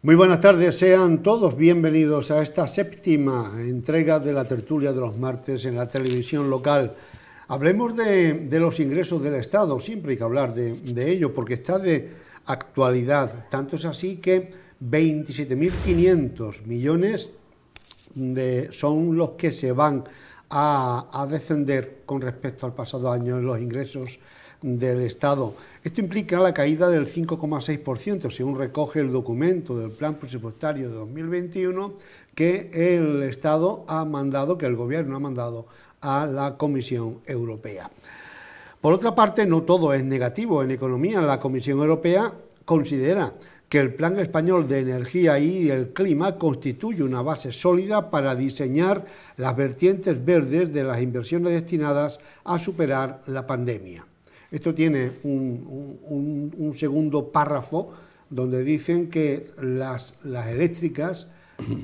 Muy buenas tardes, sean todos bienvenidos a esta séptima entrega de la tertulia de los martes en la televisión local. Hablemos de los ingresos del Estado, siempre hay que hablar de ello porque está de actualidad. Tanto es así que 27.500 millones son los que se van a descender con respecto al pasado año en los ingresos del Estado. Esto implica la caída del 5,6%, según recoge el documento del Plan Presupuestario de 2021 que el Estado ha mandado, que el Gobierno ha mandado a la Comisión Europea. Por otra parte, no todo es negativo en economía. La Comisión Europea considera que el Plan Español de Energía y el Clima constituye una base sólida para diseñar las vertientes verdes de las inversiones destinadas a superar la pandemia. Esto tiene un segundo párrafo donde dicen que las eléctricas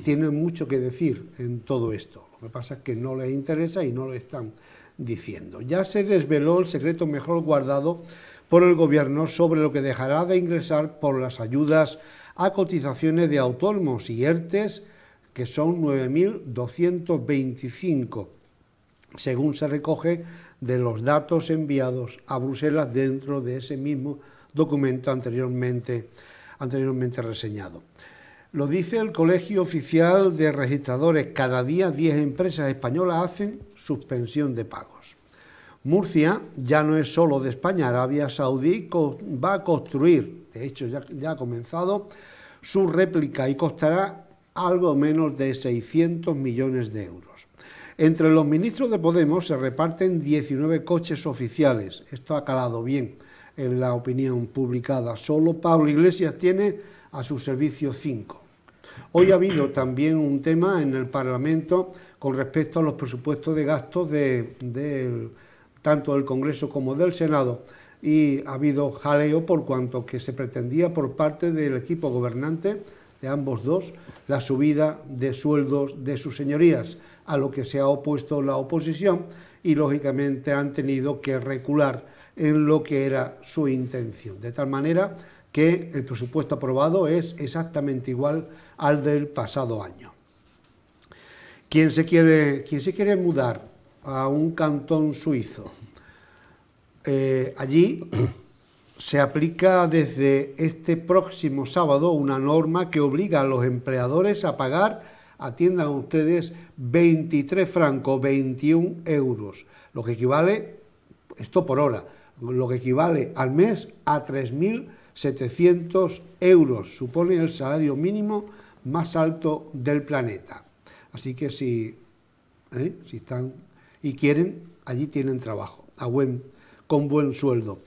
tienen mucho que decir en todo esto. Lo que pasa es que no les interesa y no lo están diciendo. Ya se desveló el secreto mejor guardado por el Gobierno sobre lo que dejará de ingresar por las ayudas a cotizaciones de autónomos y ERTES, que son 9.225, según se recoge de los datos enviados a Bruselas dentro de ese mismo documento anteriormente reseñado. Lo dice el Colegio Oficial de Registradores. Cada día 10 empresas españolas hacen suspensión de pagos. Murcia ya no es solo de España. Arabia Saudí va a construir, de hecho ya ha comenzado, su réplica y costará algo menos de 600 millones de euros. Entre los ministros de Podemos se reparten 19 coches oficiales. Esto ha calado bien en la opinión publicada. Solo Pablo Iglesias tiene a su servicio 5. Hoy ha habido también un tema en el Parlamento con respecto a los presupuestos de gastos tanto del Congreso como del Senado, y ha habido jaleo por cuanto que se pretendía por parte del equipo gobernante de ambos dos la subida de sueldos de sus señorías, a lo que se ha opuesto la oposición y lógicamente han tenido que recular en lo que era su intención, de tal manera que el presupuesto aprobado es exactamente igual al del pasado año. Quien se quiere mudar a un cantón suizo, allí se aplica desde este próximo sábado una norma que obliga a los empleadores a pagar, atiendan ustedes, 23 francos, 21 euros, lo que equivale, esto por hora, lo que equivale al mes a 3.700 euros, supone el salario mínimo más alto del planeta. Así que si están y quieren, allí tienen trabajo, con buen sueldo.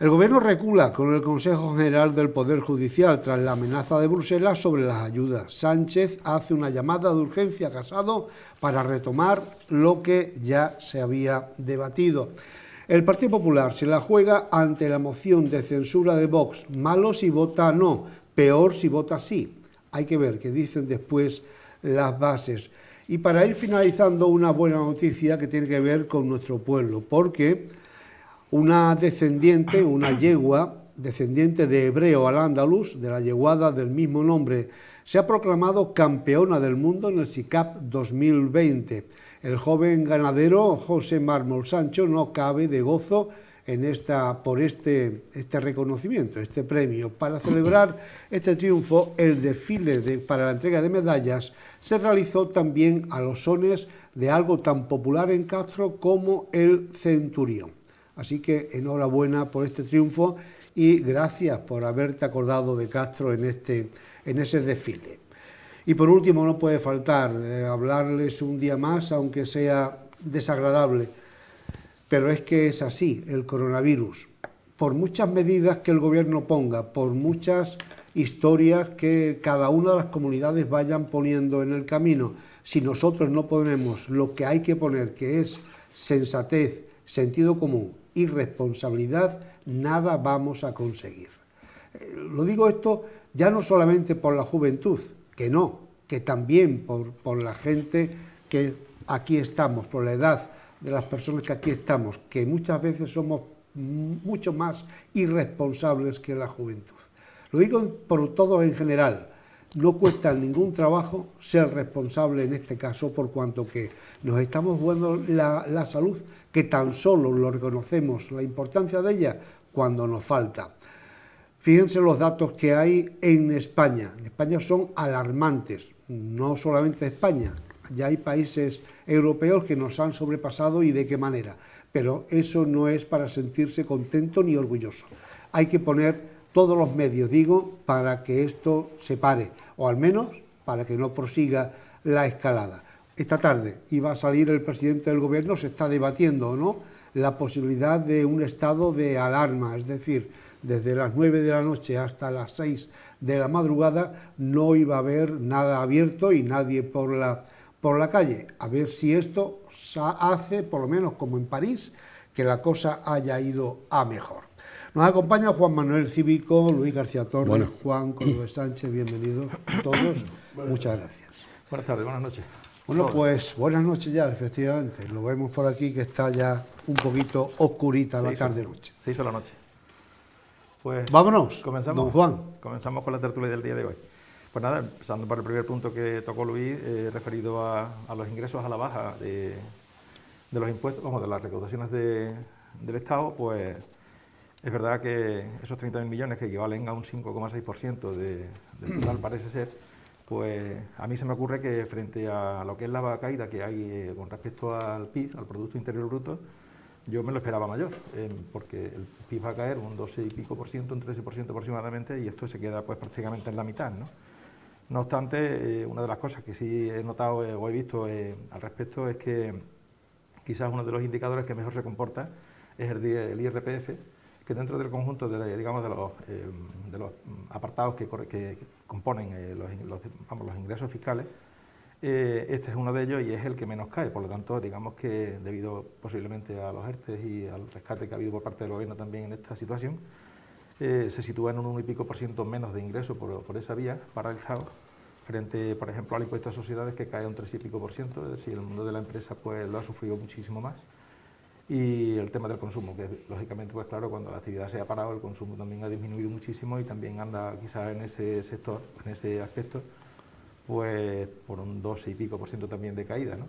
El Gobierno recula con el Consejo General del Poder Judicial tras la amenaza de Bruselas sobre las ayudas. Sánchez hace una llamada de urgencia a Casado para retomar lo que ya se había debatido. El Partido Popular se la juega ante la moción de censura de Vox. Malo si vota no, peor si vota sí. Hay que ver qué dicen después las bases. Y para ir finalizando, una buena noticia que tiene que ver con nuestro pueblo, porque una yegua descendiente de hebreo al andaluz, de la yeguada del mismo nombre, se ha proclamado campeona del mundo en el SICAP 2020. El joven ganadero José Mármol Sancho no cabe de gozo por este reconocimiento, este premio. Para celebrar este triunfo, el desfile para la entrega de medallas se realizó también a los sones de algo tan popular en Castro como el centurión. Así que enhorabuena por este triunfo y gracias por haberte acordado de Castro en ese desfile. Y por último, no puede faltar hablarles un día más, aunque sea desagradable, pero es que es así el coronavirus. Por muchas medidas que el Gobierno ponga, por muchas historias que cada una de las comunidades vayan poniendo en el camino, si nosotros no ponemos lo que hay que poner, que es sensatez, sentido común y responsabilidad, nada vamos a conseguir. Lo digo esto ya no solamente por la juventud, que no, que también por la gente que aquí estamos, por la edad de las personas que aquí estamos, que muchas veces somos mucho más irresponsables que la juventud. Lo digo por todos en general, no cuesta ningún trabajo ser responsable en este caso, por cuanto que nos estamos jugando la salud, que tan solo lo reconocemos, la importancia de ella, cuando nos falta. Fíjense los datos que hay en España. En España son alarmantes, no solamente España, ya hay países europeos que nos han sobrepasado y de qué manera, pero eso no es para sentirse contento ni orgulloso. Hay que poner todos los medios, digo, para que esto se pare, o al menos para que no prosiga la escalada. Esta tarde iba a salir el presidente del gobierno, se está debatiendo o no la posibilidad de un estado de alarma, es decir, desde las 9 de la noche hasta las 6 de la madrugada no iba a haber nada abierto y nadie por la calle. A ver si esto hace, por lo menos como en París, que la cosa haya ido a mejor. Nos acompaña Juan Manuel Cívico, Luis García Torres, bueno. Juan Córdoba Sánchez, bienvenidos a todos. Muchas gracias. Buenas tardes, buenas noches. Bueno, pues buenas noches ya, efectivamente. Lo vemos por aquí que está ya un poquito oscurita la tarde-noche. Se hizo la noche. Pues vámonos, comenzamos, don Juan. Comenzamos con la tertulia del día de hoy. Pues nada, empezando por el primer punto que tocó Luis, referido a los ingresos a la baja de los impuestos, vamos, de las recaudaciones del Estado, pues es verdad que esos 30.000 millones que equivalen a un 5,6% del total parece ser, pues a mí se me ocurre que frente a lo que es la caída que hay con respecto al PIB, al Producto Interior Bruto, yo me lo esperaba mayor, porque el PIB va a caer un 12 y pico por ciento, un 13% aproximadamente, y esto se queda pues prácticamente en la mitad, ¿no? No obstante, una de las cosas que sí he notado o he visto al respecto es que quizás uno de los indicadores que mejor se comporta es el IRPF, que dentro del conjunto de, digamos, de los apartados que componen los ingresos fiscales, este es uno de ellos y es el que menos cae. Por lo tanto, digamos que debido posiblemente a los ERTE y al rescate que ha habido por parte del gobierno también en esta situación, se sitúa en un 1 y pico por ciento menos de ingresos por esa vía para el Estado, frente, por ejemplo, al impuesto a sociedades, que cae a un 3 y pico por ciento, es decir, el mundo de la empresa pues lo ha sufrido muchísimo más. Y el tema del consumo, que lógicamente, pues claro, cuando la actividad se ha parado, el consumo también ha disminuido muchísimo y también anda quizás en ese sector, en ese aspecto, pues por un 12 y pico por ciento también de caída, ¿no?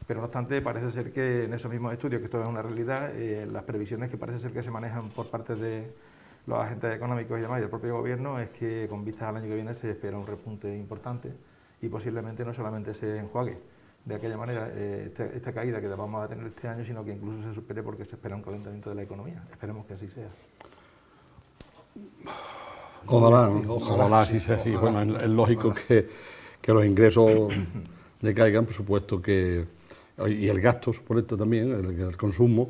Pero no obstante, parece ser que en esos mismos estudios, que esto es una realidad, las previsiones que parece ser que se manejan por parte de los agentes económicos y demás y del propio gobierno es que con vistas al año que viene se espera un repunte importante y posiblemente no solamente se enjuague de aquella manera esta caída que vamos a tener este año, sino que incluso se supere porque se espera un calentamiento de la economía. Esperemos que así sea. Ojalá así sea así. Bueno, es lógico que los ingresos decaigan, por supuesto que... Y el gasto, por esto también, el consumo,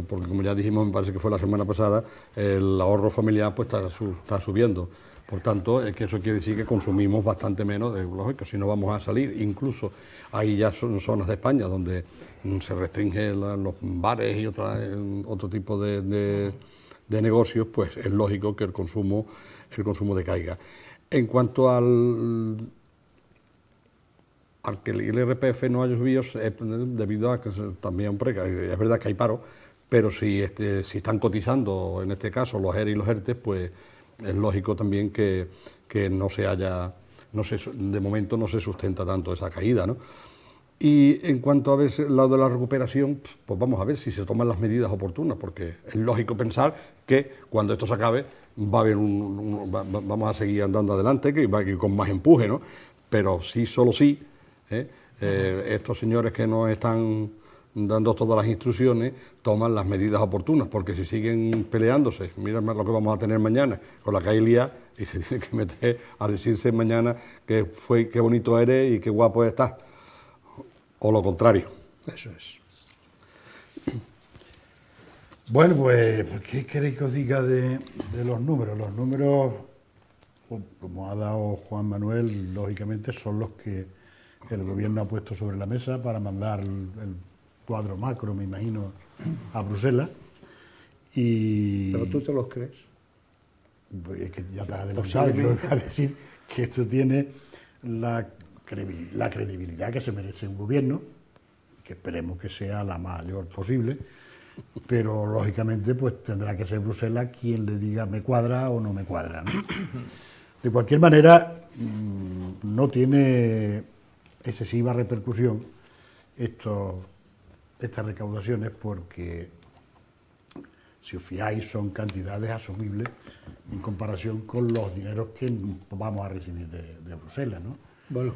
porque como ya dijimos, me parece que fue la semana pasada, el ahorro familiar pues está subiendo. Por tanto, es que eso quiere decir que consumimos bastante menos, lógico, si no vamos a salir. Incluso hay ya zonas de España donde se restringen los bares y otro tipo de negocios, pues es lógico que el consumo decaiga. En cuanto al que el IRPF no haya subido, debido a que también, es verdad que hay paro, pero si están cotizando, en este caso, los ERE y los ERTE, pues es lógico también que de momento no se sustenta tanto esa caída, ¿no? Y en cuanto a ver el lado de la recuperación, pues vamos a ver si se toman las medidas oportunas, porque es lógico pensar que cuando esto se acabe va a haber vamos a seguir andando adelante, que va a ir con más empuje, ¿no? Pero sí, solo sí, estos señores que nos están dando todas las instrucciones, toman las medidas oportunas, porque si siguen peleándose, mira lo que vamos a tener mañana con la calle liada, y se tiene que meter a decirse mañana qué bonito eres y qué guapo estás, o lo contrario. Eso es. Bueno, pues, ¿qué queréis que os diga de los números? Los números, como ha dado Juan Manuel, lógicamente son los que el gobierno ha puesto sobre la mesa para mandar el cuadro macro, me imagino, a Bruselas. ¿Pero tú te los crees? Pues es que ya te has adelantado, yo voy a decir que esto tiene la credibilidad que se merece un gobierno, que esperemos que sea la mayor posible, pero lógicamente pues tendrá que ser Bruselas quien le diga me cuadra o no me cuadra, ¿no? De cualquier manera, no tiene excesiva repercusión estas recaudaciones, porque si os fijáis son cantidades asumibles en comparación con los dineros que vamos a recibir de Bruselas, ¿no? Bueno,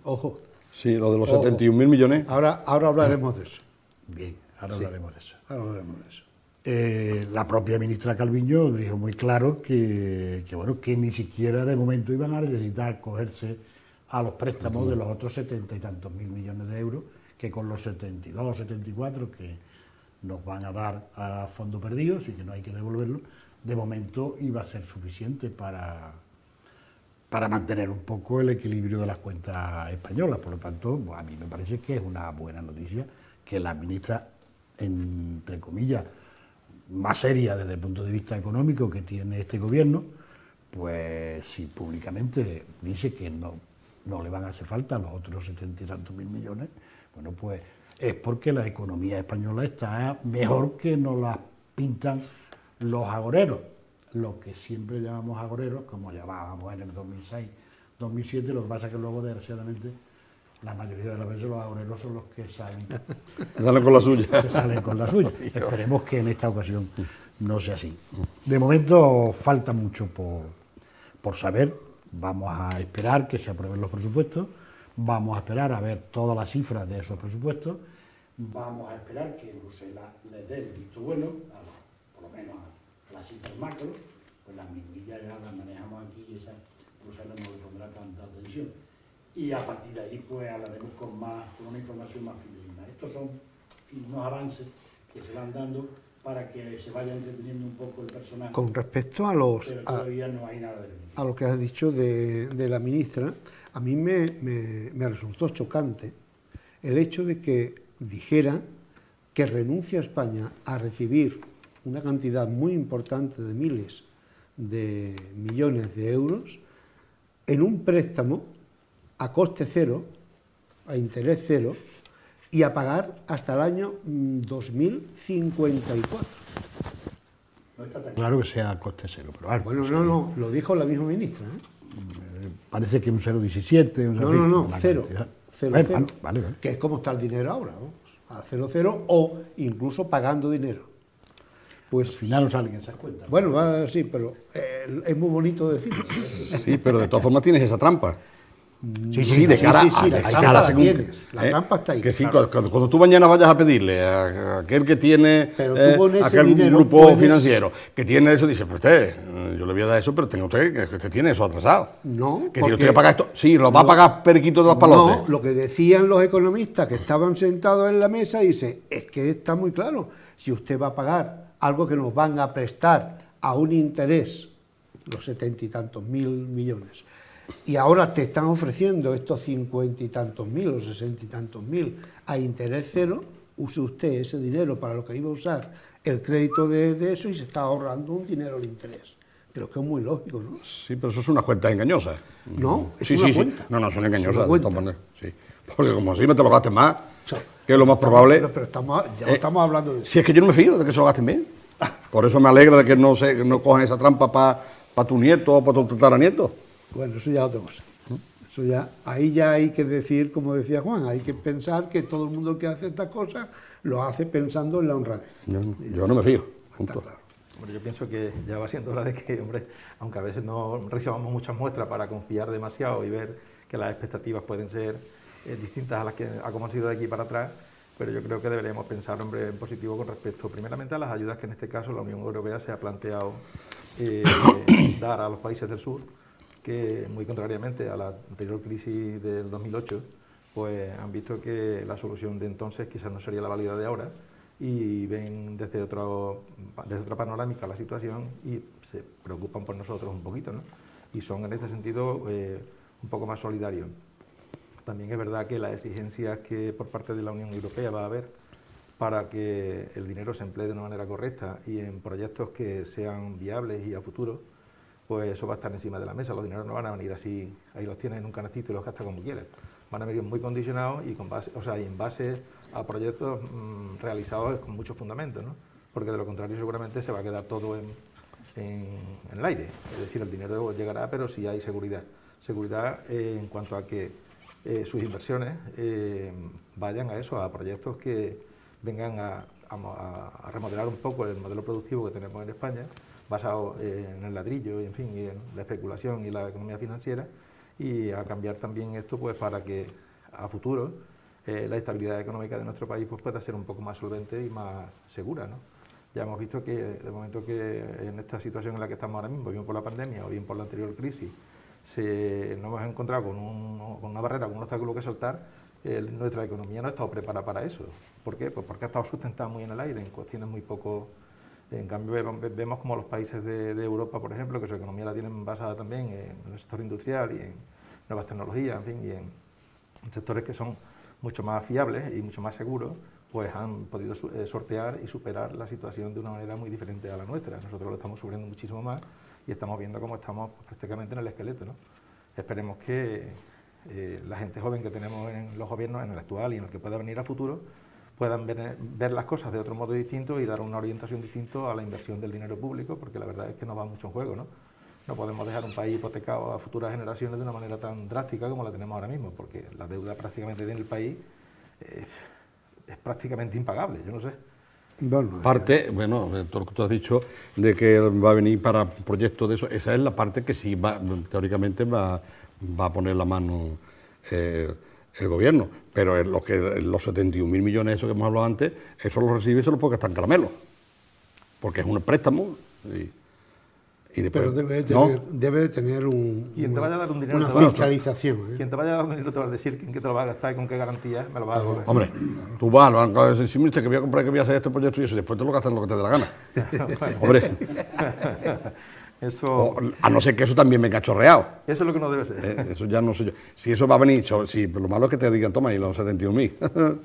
ojo. Sí, lo de los 71.000 millones. Ahora hablaremos de eso. Bien, ahora hablaremos de eso. Ahora hablaremos de eso. La propia ministra Calviño dijo muy claro que ni siquiera de momento iban a necesitar cogerse a los préstamos de los otros 70 y tantos mil millones de euros, que con los 72 o 74 que nos van a dar a fondo perdido, así que no hay que devolverlo, de momento iba a ser suficiente para mantener un poco el equilibrio de las cuentas españolas. Por lo tanto, a mí me parece que es una buena noticia que la ministra, entre comillas, más seria desde el punto de vista económico que tiene este gobierno, pues si públicamente dice que no le van a hacer falta los otros 70 y tantos mil millones, bueno, pues es porque la economía española está mejor que nos la pintan los agoreros, lo que siempre llamamos agoreros, como llamábamos en el 2006, 2007, lo que pasa es que luego, desgraciadamente, la mayoría de las veces los agoreros son los que salen con la suya. Se salen con la suya. Esperemos que en esta ocasión no sea así. De momento falta mucho por saber. Vamos a esperar que se aprueben los presupuestos, vamos a esperar a ver todas las cifras de esos presupuestos, vamos a esperar que Bruselas les dé el visto bueno, por lo menos a las cifras macro, pues las millas ya las manejamos aquí y esa Bruselas no le pondrá tanta atención. Y a partir de ahí pues hablaremos con una información más fidedigna. Estos son unos avances que se van dando para que se vaya entreteniendo un poco el personaje. Con respecto a los... Pero todavía no hay nada de a lo que has dicho de la ministra, a mí me resultó chocante el hecho de que dijera que renuncia a España a recibir una cantidad muy importante de miles de millones de euros en un préstamo a coste cero, a interés cero, y a pagar hasta el año 2054. No está tan claro que sea a coste cero, pero bueno, no, lo dijo la misma ministra, ¿eh? Parece que un 0,17... No, cero. Vale. Que es como está el dinero ahora, vamos, a 0,0 o incluso pagando dinero. Pues al final no salen esas cuentas. Bueno, sí, pero es muy bonito decirlo. Sí, pero de todas formas tienes esa trampa. Sí, de cara sí, la trampa la tienes, la trampa está ahí. Que sí, cuando tú mañana vayas a pedirle a aquel que tiene aquel grupo financiero que tiene eso, dice, pues usted, yo le voy a dar eso, pero tenga usted que usted tiene eso atrasado. No, que tiene usted que pagar esto. Sí, lo va a pagar periquito de los palotes. No, lo que decían los economistas que estaban sentados en la mesa, dice, es que está muy claro, si usted va a pagar algo que nos van a prestar a un interés, los 70 y tantos mil millones, y ahora te están ofreciendo estos 50 y tantos mil o 60 y tantos mil a interés cero, use usted ese dinero para lo que iba a usar el crédito de eso y se está ahorrando un dinero de interés. Creo que es muy lógico, ¿no? Sí, pero eso es una cuenta engañosa. No, es una cuenta. No, son engañosas. Es una cuenta. Sí. Porque como así me te lo gastes más, que es lo más probable. Pero ya estamos hablando de eso. Si es que yo no me fío de que se lo gasten bien. Por eso me alegra de que no cojan esa trampa para tu nieto o para tu tataranieto. Bueno, eso ya es otra cosa. Eso ahí ya hay que decir, como decía Juan, hay que pensar que todo el mundo que hace estas cosas lo hace pensando en la honradez. Yo no me fío. Punto. Hombre, yo pienso que ya va siendo hora de que, hombre, aunque a veces no recibamos muchas muestras para confiar demasiado y ver que las expectativas pueden ser distintas a las que como han sido de aquí para atrás, pero yo creo que deberíamos pensar, hombre, en positivo con respecto, primeramente, a las ayudas que en este caso la Unión Europea se ha planteado dar a los países del sur, que muy contrariamente a la anterior crisis del 2008, pues han visto que la solución de entonces quizás no sería la válida de ahora y ven desde otra panorámica la situación y se preocupan por nosotros un poquito, ¿no? Y son en este sentido un poco más solidarios. También es verdad que las exigencias que por parte de la Unión Europea va a haber para que el dinero se emplee de una manera correcta y en proyectos que sean viables y a futuro, pues eso va a estar encima de la mesa. Los dineros no van a venir así, ahí los tienes en un canastito y los gastas como quieres. Van a venir muy condicionados y en base a proyectos realizados con muchos fundamentos, ¿no? Porque de lo contrario seguramente se va a quedar todo en el aire. Es decir, el dinero llegará, pero si hay seguridad. seguridad en cuanto a que sus inversiones vayan a eso, a proyectos que vengan a remodelar un poco el modelo productivo que tenemos en España, basado en el ladrillo y en fin, y en la especulación y la economía financiera, y a cambiar también esto pues para que a futuro la estabilidad económica de nuestro país pues pueda ser un poco más solvente y más segura, ¿no? Ya hemos visto que de momento que en esta situación en la que estamos ahora mismo, bien por la pandemia o bien por la anterior crisis, nos hemos encontrado con una barrera, con un obstáculo que saltar. Nuestra economía no ha estado preparada para eso. ¿Por qué? Pues porque ha estado sustentada muy en el aire, en cuestiones muy poco... En cambio vemos como los países de Europa, por ejemplo, que su economía la tienen basada también en el sector industrial y en nuevas tecnologías, en fin, y en sectores que son mucho más fiables y mucho más seguros, pues han podido sortear y superar la situación de una manera muy diferente a la nuestra. Nosotros lo estamos sufriendo muchísimo más y estamos viendo cómo estamos prácticamente en el esqueleto, ¿no? Esperemos que la gente joven que tenemos en los gobiernos, en el actual y en el que pueda venir a futuro, puedan ver las cosas de otro modo distinto y dar una orientación distinta a la inversión del dinero público, porque la verdad es que nos va mucho en juego, ¿no? No podemos dejar un país hipotecado a futuras generaciones de una manera tan drástica como la tenemos ahora mismo, porque la deuda prácticamente en el país es prácticamente impagable, yo no sé. Bueno, parte, bueno, todo lo que tú has dicho de que va a venir para proyectos de eso, esa es la parte que sí va, teóricamente va a poner la mano el gobierno, pero los 71.000 millones esos que hemos hablado antes, eso lo recibe y se lo puede gastar en caramelo, porque es un préstamo y después, pero debe de tener una fiscalización. Quien te vaya a dar un dinero te va a decir en qué te lo va a gastar y con qué garantía me lo va a devolver. Hombre, tú vas al banco a decir, sí, mister, que voy a comprar, que voy a hacer este proyecto y eso, y después te lo gastas en lo que te dé la gana. Hombre. Eso... a no ser que eso también me cachorreado. Eso es lo que no debe ser. Eso ya no sé yo. Si eso va a venir, si lo malo es que te digan, toma, y los 71.000.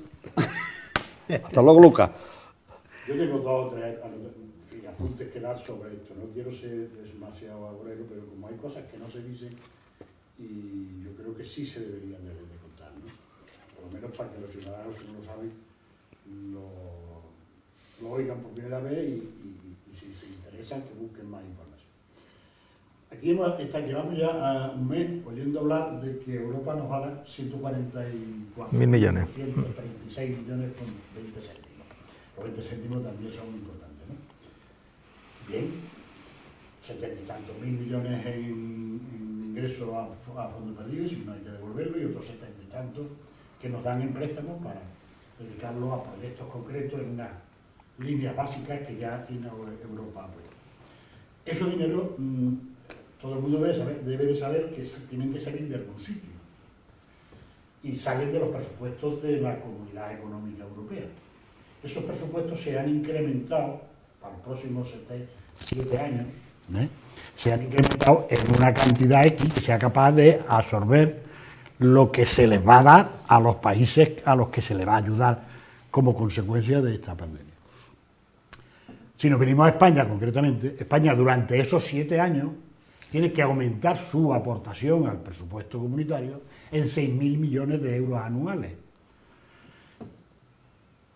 Hasta luego, Lucas. Yo tengo 2 o 3 apuntes que dar sobre esto. No quiero ser demasiado agorero, pero como hay cosas que no se dicen, y yo creo que sí se deberían de contar, ¿no? Por lo menos para que los ciudadanos que no lo saben lo oigan por primera vez y si se interesan que busquen más información. Aquí llevamos ya un mes oyendo hablar de que Europa nos va a dar 144.000 millones. 136 millones con 20 céntimos. Los 20 céntimos también son importantes, ¿no? Bien, 70 y tantos mil millones en ingresos a fondo perdido, si no hay que devolverlo, y otros 70 y tantos que nos dan en préstamos para dedicarlos a proyectos concretos en unas líneas básicas que ya tiene Europa. Esos dineros, todo el mundo debe de saber que tienen que salir de algún sitio y salen de los presupuestos de la Comunidad Económica Europea. Esos presupuestos se han incrementado para los próximos 7 años, se han incrementado en una cantidad X que sea capaz de absorber lo que se les va a dar a los países a los que se les va a ayudar como consecuencia de esta pandemia. Si nos venimos a España concretamente, España durante esos 7 años tiene que aumentar su aportación al presupuesto comunitario en 6.000 millones de euros anuales.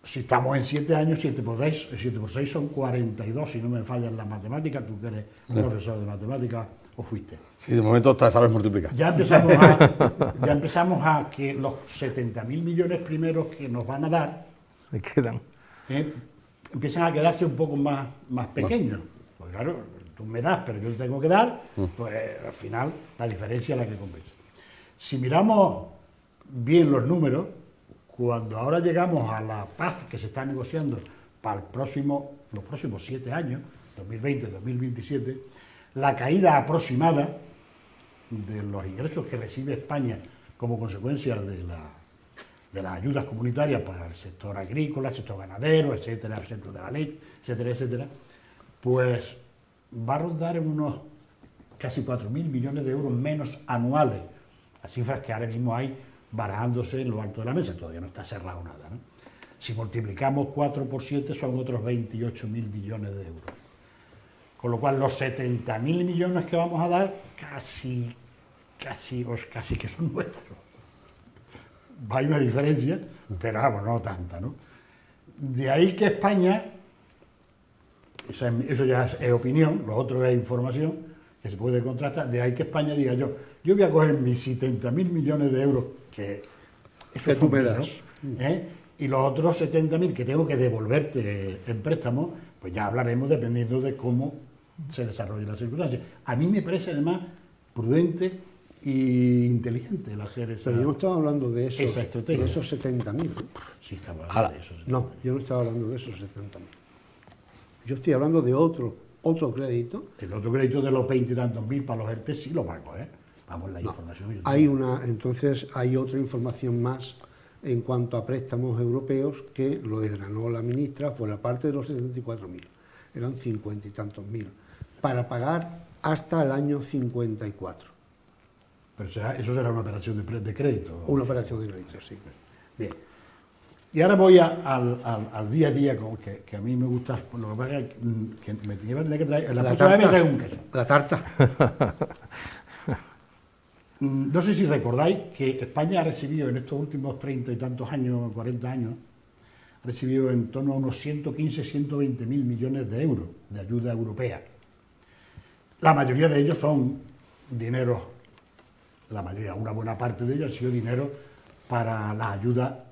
Si estamos en 7 años, 7 por 6 son 42, si no me fallan las matemáticas, tú que eres profesor de matemáticas, o fuiste. Sí, de momento sabes multiplicar. Ya empezamos a que los 70.000 millones primeros que nos van a dar, se quedan. Empiezan a quedarse un poco más pequeños. Pues claro, tú me das, pero yo te tengo que dar, pues al final la diferencia es la que compensa. Si miramos bien los números, cuando ahora llegamos a la paz que se está negociando para los próximos 7 años, 2020-2027, la caída aproximada de los ingresos que recibe España como consecuencia de las ayudas comunitarias para el sector agrícola, el sector ganadero, etcétera, el sector de la leche, etcétera, etcétera, pues va a rondar en unos casi 4.000 millones de euros menos anuales, las cifras que ahora mismo hay barajándose en lo alto de la mesa, todavía no está cerrado nada, ¿no? Si multiplicamos 4 por 7 son otros 28.000 millones de euros. Con lo cual los 70.000 millones que vamos a dar casi que son nuestros. Hay una diferencia, pero vamos, no tanta, ¿no? De ahí que España, eso ya es opinión, lo otro es información, que se puede contrastar, de ahí que España diga yo voy a coger mis 70.000 millones de euros, que eso que tú me das, y los otros 70.000 que tengo que devolverte en préstamo, pues ya hablaremos dependiendo de cómo se desarrollen las circunstancias. A mí me parece además prudente e inteligente el hacer esa. Pero yo no estaba hablando de eso, esa estrategia. de esos 70.000. Sí, estaba hablando de eso. No, yo no estaba hablando de esos 70.000. Yo estoy hablando de otro crédito. El otro crédito de los 20 y tantos mil para los ERTE sí lo va a coger. Vamos, la información. Entonces hay otra información más en cuanto a préstamos europeos que lo desgranó la ministra, fue la parte de los 74.000, eran 50 y tantos mil, para pagar hasta el año 54. Pero eso será una operación de crédito. Una operación de crédito, sí. Bien. Y ahora voy al día a día, que a mí me gusta, lo que pasa es que me tiene que traer, la próxima vez me trae un queso. La tarta. No sé si recordáis que España ha recibido en estos últimos 30 y tantos años, 40 años, ha recibido en torno a unos 115, 120.000 millones de euros de ayuda europea. La mayoría de ellos son dinero, una buena parte de ellos ha sido dinero para la ayuda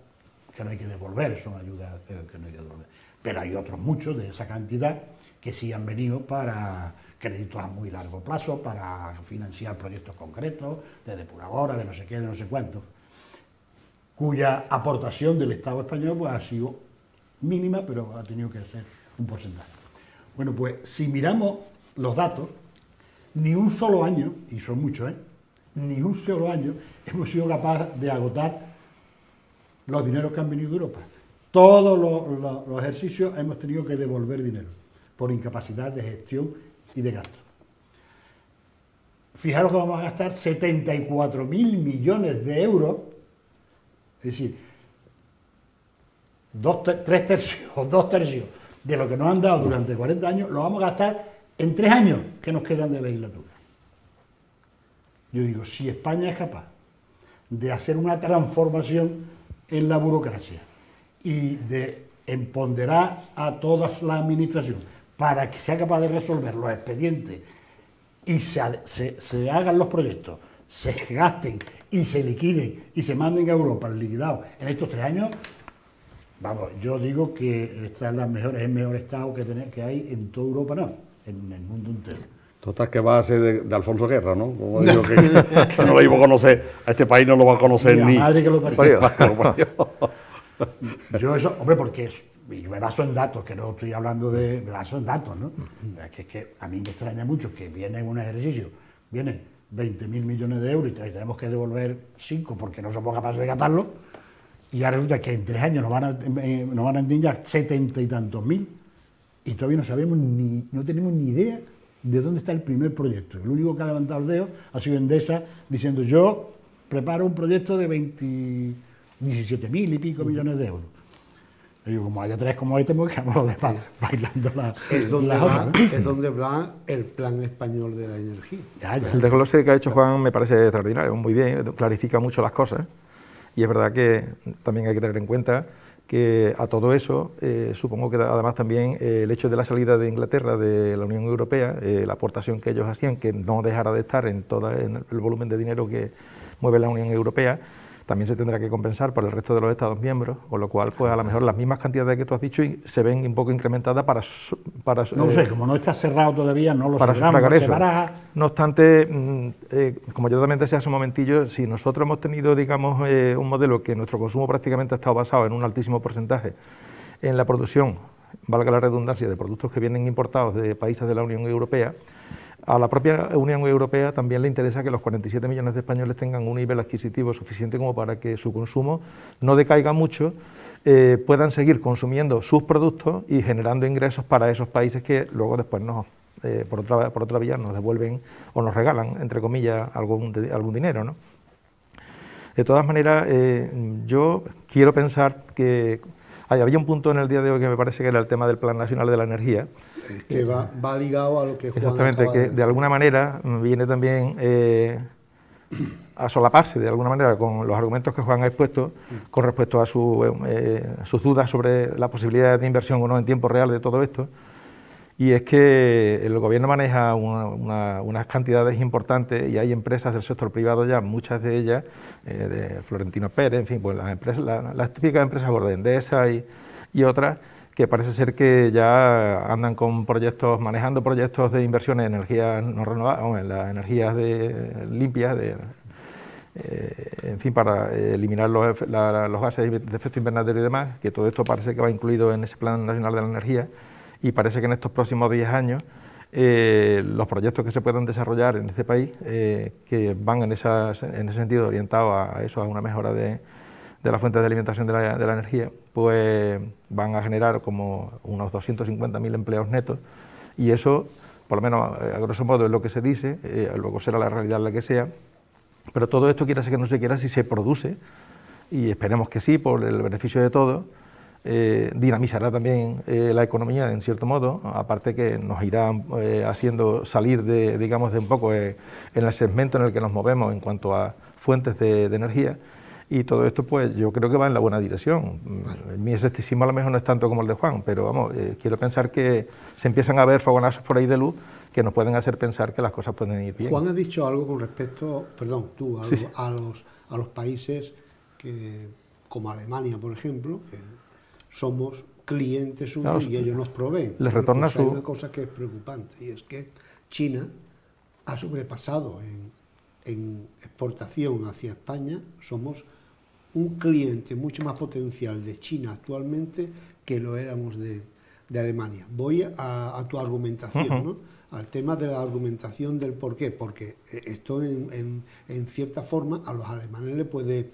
que no hay que devolver, son ayudas que no hay que devolver. Pero hay otros muchos de esa cantidad que sí han venido para créditos a muy largo plazo, para financiar proyectos concretos, de depuradora, de no sé qué, de no sé cuánto, cuya aportación del Estado español pues, ha sido mínima, pero ha tenido que ser un porcentaje. Bueno, pues si miramos los datos, ni un solo año, y son muchos, ni un solo año hemos sido capaces de agotar los dineros que han venido de Europa. Todos los ejercicios hemos tenido que devolver dinero por incapacidad de gestión y de gasto. Fijaros que vamos a gastar 74.000 millones de euros, es decir, dos tercios de lo que nos han dado durante 40 años, lo vamos a gastar en 3 años que nos quedan de legislatura. Yo digo, si España es capaz de hacer una transformación en la burocracia y de empoderar a toda la administración para que sea capaz de resolver los expedientes y se hagan los proyectos, se gasten y se liquiden y se manden a Europa liquidados en estos 3 años, vamos, yo digo que esta es el mejor Estado que hay en toda Europa, no, en el mundo entero. Total, que va a ser de Alfonso Guerra, ¿no? Como digo, que no lo iba a conocer, a este país no lo va a conocer ni. La madre que lo parió. Yo eso, hombre, porque yo me baso en datos, que no estoy hablando me baso en datos, ¿no? Es que a mí me extraña mucho que viene un ejercicio, vienen 20.000 millones de euros y tenemos que devolver 5 porque no somos capaces de gastarlo, y ahora resulta que en 3 años nos van a endiñar 70 y tantos mil, y todavía no tenemos ni idea de dónde está el primer proyecto. El único que ha levantado el dedo ha sido Endesa, diciendo yo preparo un proyecto de 17.000 y pico millones de euros. Y digo, como haya 3 como este, pues quedamos los demás bailando es donde va el plan español de la energía. Ya. El desglose que ha hecho Juan me parece extraordinario, muy bien, clarifica mucho las cosas. Y es verdad que también hay que tener en cuenta que a todo eso, supongo que además también el hecho de la salida de Inglaterra de la Unión Europea, la aportación que ellos hacían, que no dejara de estar en todo el volumen de dinero que mueve la Unión Europea, también se tendrá que compensar por el resto de los Estados miembros, con lo cual, pues a lo mejor las mismas cantidades que tú has dicho se ven un poco incrementadas para no sé, como no está cerrado todavía, no lo sabemos, se baraja. No obstante, como yo también decía hace un momentillo, si nosotros hemos tenido, digamos, un modelo que nuestro consumo prácticamente ha estado basado en un altísimo porcentaje en la producción, valga la redundancia, de productos que vienen importados de países de la Unión Europea, a la propia Unión Europea también le interesa que los 47 millones de españoles tengan un nivel adquisitivo suficiente como para que su consumo no decaiga mucho, puedan seguir consumiendo sus productos y generando ingresos para esos países que luego después por otra vía nos devuelven o nos regalan, entre comillas, algún dinero, ¿no? De todas maneras, yo quiero pensar que había un punto en el día de hoy que me parece que era el tema del Plan Nacional de la Energía. Es que va ligado a lo que Juan exactamente, que de alguna manera viene también a solaparse de alguna manera con los argumentos que Juan ha expuesto con respecto a sus dudas sobre la posibilidad de inversión o no en tiempo real de todo esto. Y es que el gobierno maneja unas cantidades importantes y hay empresas del sector privado ya, muchas de ellas, de Florentino Pérez, en fin, pues las empresas, las típicas empresas gordas, Endesa y otras, que parece ser que ya andan con proyectos, manejando proyectos de inversión en energías no renovables, en las energías limpias, en fin, para eliminar los gases de efecto invernadero y demás, que todo esto parece que va incluido en ese Plan Nacional de la Energía, y parece que en estos próximos 10 años los proyectos que se puedan desarrollar en este país, que van en ese sentido orientados a eso, a una mejora de las fuentes de alimentación de la energía, pues van a generar como unos 250.000 empleos netos, y eso, por lo menos a grosso modo, es lo que se dice, luego será la realidad la que sea, pero todo esto, quiera que no se quiera, si se produce, y esperemos que sí, por el beneficio de todos, dinamizará también la economía en cierto modo, aparte que nos irá haciendo salir digamos, de un poco en el segmento en el que nos movemos en cuanto a fuentes de energía, y todo esto pues yo creo que va en la buena dirección. Mi escepticismo a lo mejor no es tanto como el de Juan, pero vamos, quiero pensar que se empiezan a ver fogonazos por ahí de luz que nos pueden hacer pensar que las cosas pueden ir bien. Juan ha dicho algo con respecto, perdón, tú, Sí. a los países que, como Alemania, por ejemplo, que somos clientes suyos, Claro, y ellos nos proveen. les retorna Pues hay su... una cosa que es preocupante, y es que China ha sobrepasado en exportación hacia España. Somos un cliente mucho más potencial de China actualmente que lo éramos de Alemania. Voy a tu argumentación, ¿no? Al tema de la argumentación del por qué, porque esto en cierta forma a los alemanes le puede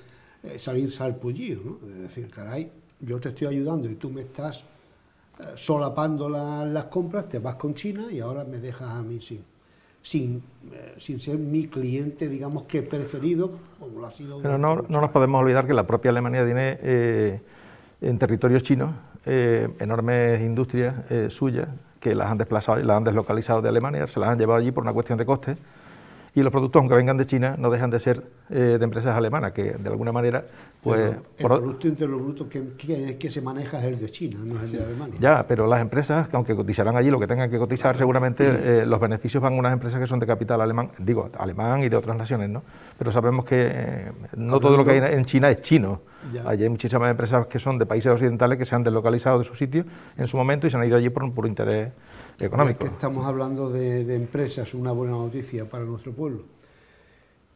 salir salpullido, ¿no? Es decir, caray, yo te estoy ayudando y tú me estás solapando las compras, te vas con China y ahora me dejas a mí sin ser mi cliente, digamos, que preferido, como lo ha sido. Pero no nos podemos olvidar que la propia Alemania tiene en territorio chino enormes industrias suyas que las han desplazado y las han deslocalizado de Alemania, se las han llevado allí por una cuestión de costes, y los productos, aunque vengan de China, no dejan de ser de empresas alemanas, que de alguna manera, pues... Pero el Producto Interior Bruto que se maneja es el de China, no es el de Alemania. Ya, pero las empresas, que aunque cotizarán allí lo que tengan que cotizar, seguramente los beneficios van a unas empresas que son de capital alemán, digo, alemán y de otras naciones, ¿no? Pero sabemos que no todo lo que hay en China es chino. Ya. Allí hay muchísimas empresas que son de países occidentales que se han deslocalizado de su sitio en su momento y se han ido allí por un puro interés económico. Ya que estamos hablando de empresas, una buena noticia para nuestro pueblo.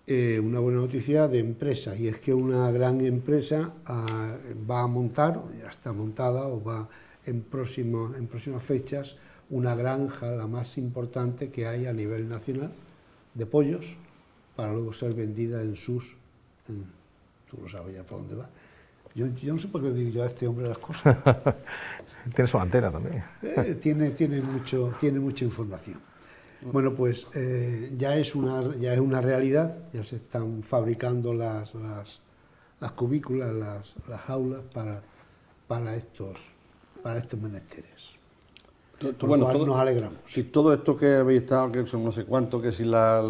Una buena noticia de empresa, y es que una gran empresa va a montar, ya está montada, o va en próximas fechas, una granja, la más importante que hay a nivel nacional, de pollos, para luego ser vendida en sus... tú lo sabes ya por dónde va. Yo no sé por qué digo yo a este hombre las cosas. Tiene su antena también. Tiene mucha información. Bueno, pues ya es una realidad, ya se están fabricando las cubículas, las jaulas para estos menesteres. Bueno, nos alegramos. Si todo esto que habéis estado, que son no sé cuánto, que si la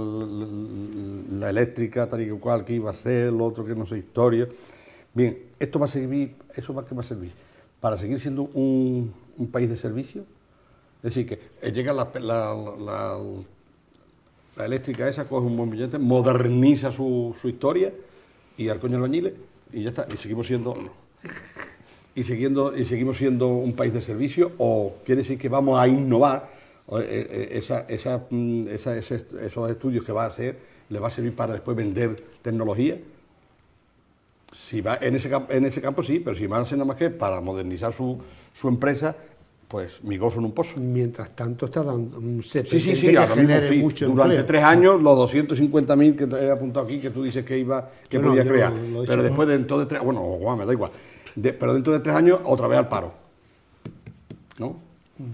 eléctrica tal y cual que iba a ser, lo otro que no sé, historia. Bien, esto va a servir, ¿eso para qué va a servir? Para seguir siendo un país de servicio. Es decir, que llega la eléctrica esa, coge un buen billete, moderniza su historia y al coño albañiles y ya está, y seguimos siendo un país de servicio, o quiere decir que vamos a innovar esos estudios que va a hacer, le va a servir para después vender tecnología. Si va en ese campo sí, pero si van a ser nada más que para modernizar su empresa, pues mi gozo en un pozo. Mientras tanto está dando Sí, ahora mismo, mucho durante empleo. 3 años, los 250.000 que te he apuntado aquí, que tú dices que podía crear. Pero después, dentro de 3, bueno, Juan, me da igual. Pero dentro de 3 años, otra vez al paro. ¿No?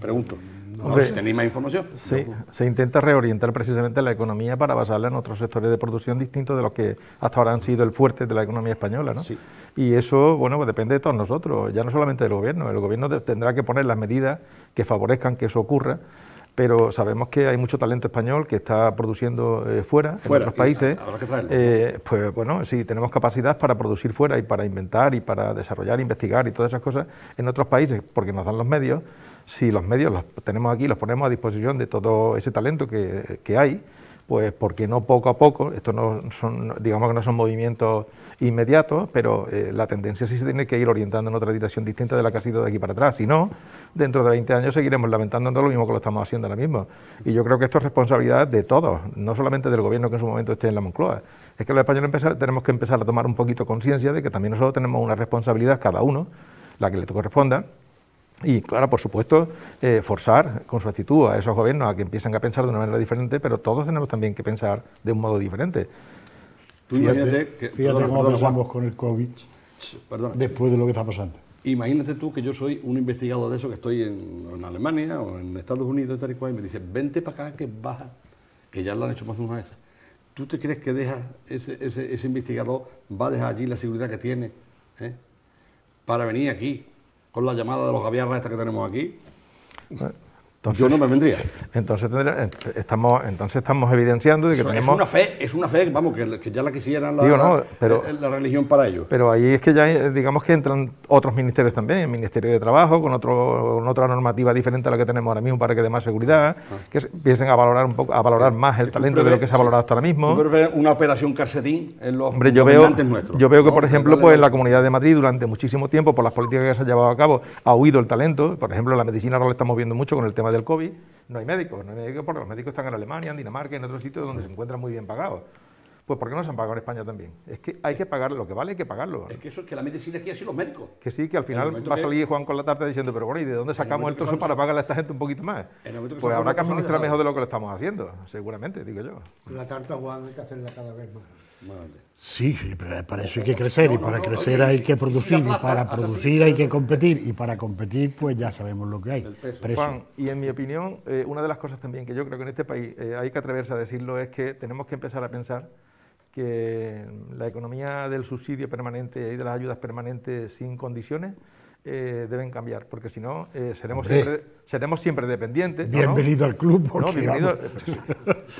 Pregunto. No, si tenéis más información. Sí, se intenta reorientar precisamente la economía para basarla en otros sectores de producción distintos de los que hasta ahora han sido el fuerte de la economía española, ¿no? Sí. Y eso, bueno, pues depende de todos nosotros, ya no solamente del gobierno. El gobierno tendrá que poner las medidas que favorezcan que eso ocurra, pero sabemos que hay mucho talento español que está produciendo fuera, en otros países. Habrá que traerlo. Pues bueno, sí, tenemos capacidad para producir fuera y para inventar y para desarrollar, investigar y todas esas cosas en otros países, porque nos dan los medios. si los medios los tenemos aquí, los ponemos a disposición de todo ese talento que hay, pues porque no poco a poco, esto no son, digamos que no son movimientos inmediatos, pero la tendencia sí se tiene que ir orientando en otra dirección distinta de la que ha sido de aquí para atrás, si no, dentro de 20 años seguiremos lamentándonos lo mismo que lo estamos haciendo ahora mismo, y yo creo que esto es responsabilidad de todos, no solamente del gobierno que en su momento esté en la Moncloa, es que los españoles tenemos que empezar a tomar un poquito conciencia de que también nosotros tenemos una responsabilidad cada uno, la que le corresponda. Y claro, por supuesto, forzar con su actitud a esos gobiernos a que empiecen a pensar de una manera diferente, pero todos tenemos también que pensar de un modo diferente. Tú fíjate cómo pensamos con el COVID después de lo que está pasando. Imagínate tú que yo soy un investigador de eso, que estoy en Alemania o en Estados Unidos, tal y cual, y me dice, vente para acá que baja, que ya lo han hecho más de una vez. ¿Tú te crees que ese investigador va a dejar allí la seguridad que tiene para venir aquí con la llamada de los gaviarras esta que tenemos aquí? Entonces, yo no me vendría. Entonces estamos evidenciando de que tenemos... Es una fe, vamos, que ya la quisieran la religión para ellos. Pero ahí es que ya, digamos que entran otros ministerios también, el Ministerio de Trabajo, con otra normativa diferente a la que tenemos ahora mismo para que dé más seguridad, que empiecen a valorar más el talento de lo que se ha valorado hasta ahora mismo. ¿Tú ves una operación calcetín en los gobernantes nuestros? Yo veo que, por ejemplo, pues en la Comunidad de Madrid durante muchísimo tiempo, por las políticas que se han llevado a cabo, ha huido el talento. Por ejemplo, en la medicina ahora lo estamos viendo mucho con el tema del COVID, no hay médicos porque los médicos están en Alemania, en Dinamarca y en otros sitios donde se encuentran muy bien pagados. Pues ¿por qué no se han pagado en España también? Es que hay que pagar lo que vale, hay que pagarlo. Es que eso es que la medicina aquí así los médicos. Que sí, que al final va a salir Juan con la tarta diciendo, pero bueno, ¿y de dónde sacamos el trozo para pagarle a esta gente un poquito más? Pues habrá que administrar mejor de lo que lo estamos haciendo, seguramente, digo yo. La tarta, Juan, hay que hacerla cada vez más. Sí, pero para eso hay que crecer, y para crecer hay que producir, y para producir hay que competir, y para competir pues ya sabemos lo que hay. Juan, y en mi opinión, una de las cosas también que yo creo que en este país hay que atreverse a decirlo es que tenemos que empezar a pensar que la economía del subsidio permanente y de las ayudas permanentes sin condiciones deben cambiar, porque si no seremos siempre dependientes. Bienvenido al club.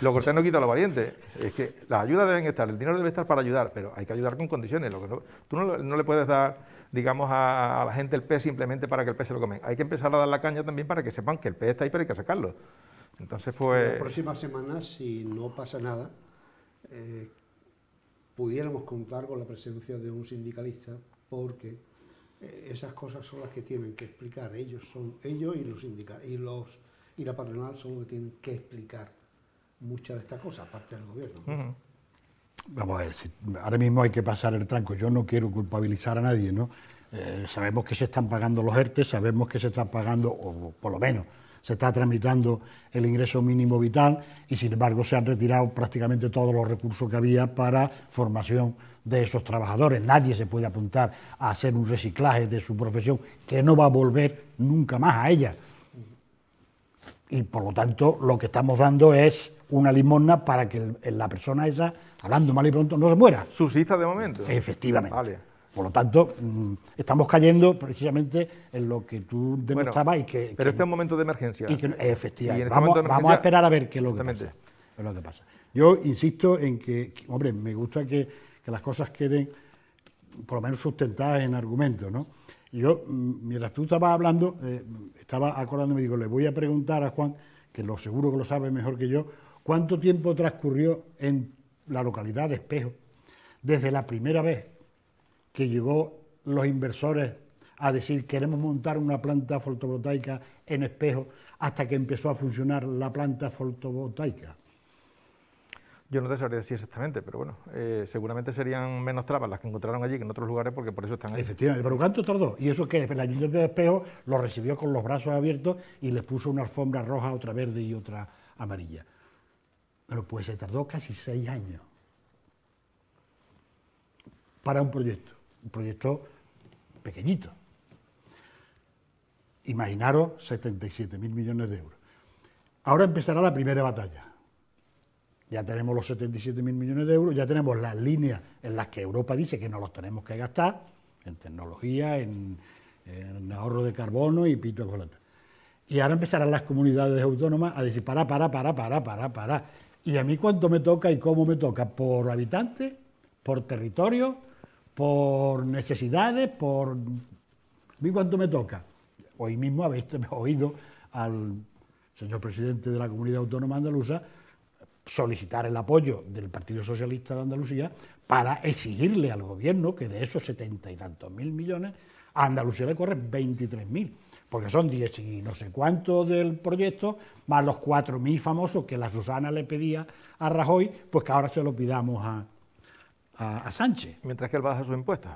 Lo que usted no quita a los valientes, es que las ayudas deben estar, el dinero debe estar para ayudar, pero hay que ayudar con condiciones. Tú no le puedes dar, digamos, a la gente el pez simplemente para que el pez se lo comen. Hay que empezar a dar la caña también para que sepan que el pez está ahí, pero hay que sacarlo. Entonces, pues... Las próximas semanas, si no pasa nada, pudiéramos contar con la presencia de un sindicalista, porque esas cosas son las que tienen que explicar. Ellos y la patronal son los que tienen que explicar muchas de estas cosas, aparte del gobierno. Vamos a ver, ahora mismo hay que pasar el tranco. Yo no quiero culpabilizar a nadie, ¿no? Sabemos que se están pagando los ERTE, sabemos que se están pagando, o por lo menos se está tramitando el ingreso mínimo vital, y sin embargo se han retirado prácticamente todos los recursos que había para formación de esos trabajadores. Nadie se puede apuntar a hacer un reciclaje de su profesión, que no va a volver nunca más a ella. Y por lo tanto lo que estamos dando es una limosna para que la persona esa, hablando mal y pronto, no se muera. Subsista de momento. Efectivamente. Vale. Por lo tanto, estamos cayendo precisamente en lo que tú demostrabas. Pero este es un momento de emergencia. Efectivamente. Vamos a esperar a ver qué es lo que pasa. Yo insisto en que, hombre, me gusta que las cosas queden por lo menos sustentadas en argumentos, ¿no? Y yo, mientras tú estabas hablando, estaba acordándome, digo, le voy a preguntar a Juan, que lo seguro que lo sabe mejor que yo, ¿cuánto tiempo transcurrió en la localidad de Espejo desde la primera vez que llegó los inversores a decir queremos montar una planta fotovoltaica en Espejo, hasta que empezó a funcionar la planta fotovoltaica? Yo no te sabría decir exactamente, pero bueno, seguramente serían menos trabas las que encontraron allí que en otros lugares, porque por eso están ahí. Efectivamente, pero ¿cuánto tardó? Y eso que el Ayuntamiento de Espejo lo recibió con los brazos abiertos y les puso una alfombra roja, otra verde y otra amarilla. Pero pues se tardó casi 6 años para un proyecto pequeñito. Imaginaros 77.000 millones de euros. Ahora empezará la primera batalla. Ya tenemos los 77.000 millones de euros, ya tenemos las líneas en las que Europa dice que no los tenemos que gastar, en tecnología, en ahorro de carbono y pito de colata. Y ahora empezarán las comunidades autónomas a decir, para. ¿Y a mí cuánto me toca y cómo me toca? ¿Por habitante? ¿Por territorio? ¿Por necesidades? ¿A mí cuánto me toca? Hoy mismo habéis oído al señor presidente de la Comunidad Autónoma Andaluza solicitar el apoyo del Partido Socialista de Andalucía para exigirle al gobierno que de esos 70 y tantos mil millones a Andalucía le corren 23.000, porque son 10 y no sé cuántos del proyecto, más los 4.000 famosos que la Susana le pedía a Rajoy, pues que ahora se lo pidamos a Sánchez. Mientras que él baja sus impuestos.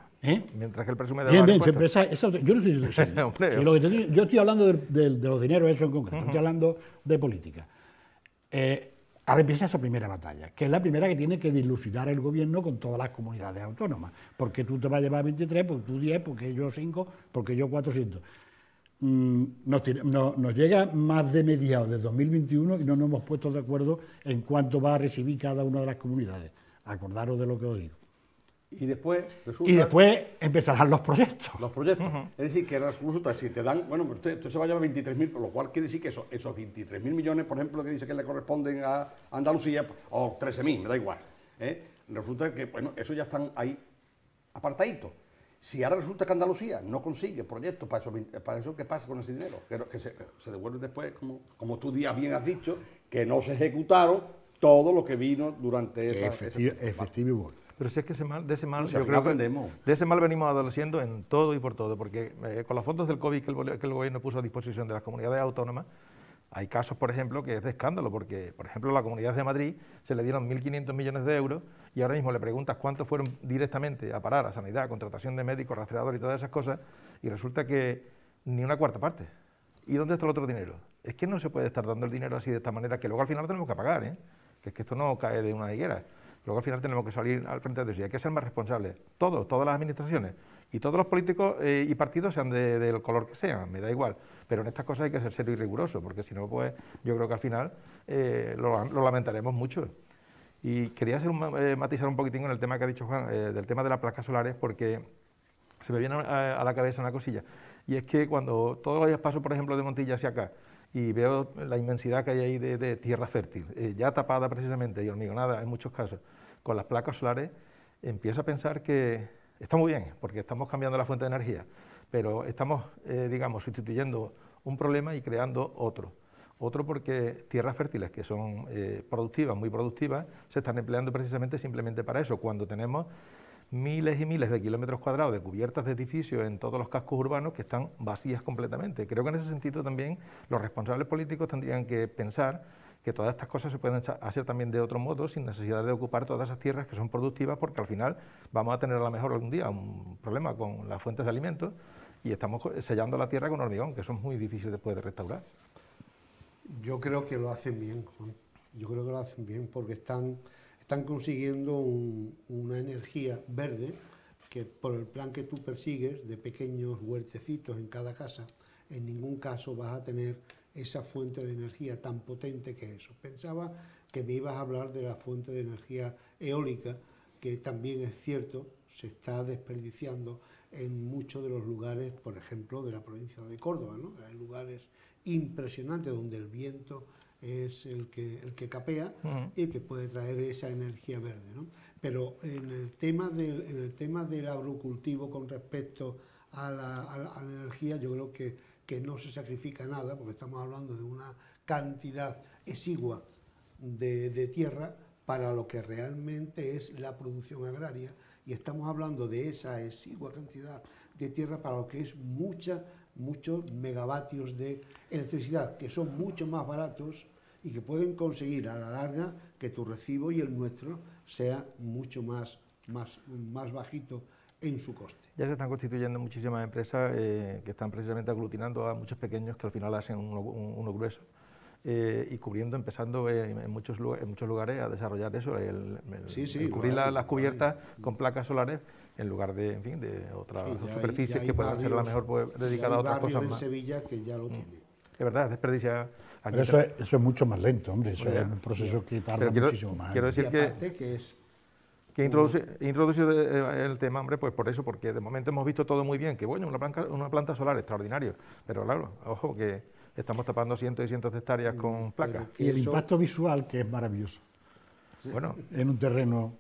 Mientras que él presume de Bien, bajar bien, impuestos. yo no estoy diciendo eso. Yo estoy hablando de los dineros esos en concreto, estoy hablando de política. Ahora empieza esa primera batalla, que es la primera que tiene que dilucidar el gobierno con todas las comunidades autónomas. Porque tú te vas a llevar 23, porque tú 10, porque yo 5, porque yo 400. Nos llega más de mediados de 2021 y no nos hemos puesto de acuerdo en cuánto va a recibir cada una de las comunidades. Acordaros de lo que os digo. Y después resulta... Y después empezarán los proyectos. Los proyectos. Es decir, que resulta, si te dan, bueno, usted se va a llevar 23.000, por lo cual quiere decir que esos 23.000 millones, por ejemplo, que dice que le corresponden a Andalucía, o 13.000, me da igual. Resulta que, bueno, eso ya están ahí apartaditos. Si ahora resulta que Andalucía no consigue proyectos para eso, ¿qué pasa con ese dinero? Que se devuelve después, como tú bien has dicho, que no se ejecutaron todo lo que vino durante esa... Efectivo. Pero si es que de ese mal, si yo creo que aprendemos. de ese mal venimos adoleciendo en todo y por todo, porque con los fondos del COVID que el gobierno puso a disposición de las comunidades autónomas, hay casos, por ejemplo, que es de escándalo, porque, por ejemplo, a la Comunidad de Madrid se le dieron 1.500 millones de euros y ahora mismo le preguntas cuántos fueron directamente a parar a sanidad, contratación de médicos, rastreadores y todas esas cosas, y resulta que ni una cuarta parte. ¿Y dónde está el otro dinero? Es que no se puede estar dando el dinero así de esta manera, que luego al final tenemos que pagar, que es que esto no cae de una higuera. Luego al final tenemos que salir al frente de eso y hay que ser más responsables. Todas las administraciones y todos los políticos y partidos, sean del color que sean, me da igual. Pero en estas cosas hay que ser serio y riguroso, porque si no, pues yo creo que al final lo lamentaremos mucho. Y quería matizar un poquitín en el tema que ha dicho Juan, del tema de las placas solares, porque se me viene a la cabeza una cosilla. Y es que cuando todos los días paso, por ejemplo, de Montilla hacia acá, y veo la inmensidad que hay ahí de tierra fértil, ya tapada precisamente y hormigonada en muchos casos, con las placas solares, empiezo a pensar que está muy bien, porque estamos cambiando la fuente de energía, pero estamos, digamos, sustituyendo un problema y creando otro. Otro porque tierras fértiles que son productivas, muy productivas, se están empleando precisamente simplemente para eso, cuando tenemos miles y miles de kilómetros cuadrados de cubiertas de edificios en todos los cascos urbanos que están vacías completamente. Creo que en ese sentido también los responsables políticos tendrían que pensar que todas estas cosas se pueden hacer también de otro modo, sin necesidad de ocupar todas esas tierras que son productivas, porque al final vamos a tener a lo mejor algún día un problema con las fuentes de alimentos y estamos sellando la tierra con hormigón, que eso es muy difícil después de restaurar. Yo creo que lo hacen bien, Juan. Yo creo que lo hacen bien porque están consiguiendo una energía verde que por el plan que tú persigues de pequeños huertecitos en cada casa, en ningún caso vas a tener esa fuente de energía tan potente que eso. Pensaba que me ibas a hablar de la fuente de energía eólica, que también es cierto, se está desperdiciando en muchos de los lugares, por ejemplo, de la provincia de Córdoba, ¿no? Hay lugares impresionantes donde el viento es el que capea y que puede traer esa energía verde, ¿no? Pero en el tema del agrocultivo con respecto a la energía, yo creo que no se sacrifica nada, porque estamos hablando de una cantidad exigua de tierra para lo que realmente es la producción agraria, y estamos hablando de esa exigua cantidad de tierra para lo que es muchos megavatios de electricidad, que son mucho más baratos y que pueden conseguir a la larga que tu recibo y el nuestro sea mucho más bajito en su coste. Ya se están constituyendo muchísimas empresas que están precisamente aglutinando a muchos pequeños que al final hacen uno grueso y empezando en muchos lugares a desarrollar eso, cubrir las cubiertas con placas solares en lugar de, en fin, de otras superficies que puedan ser a lo mejor dedicadas a otras cosas más. En Sevilla que ya lo tiene. Es verdad, desperdicia. Pero eso es mucho más lento, hombre, eso es un proceso que tarda muchísimo más. Quiero decir que he introducido el tema, hombre, pues por eso, porque de momento hemos visto todo muy bien, que bueno, una planta solar extraordinario, pero claro, ojo, que estamos tapando cientos y cientos de hectáreas con placas. Y el impacto visual, que es maravilloso. Bueno, en un terreno,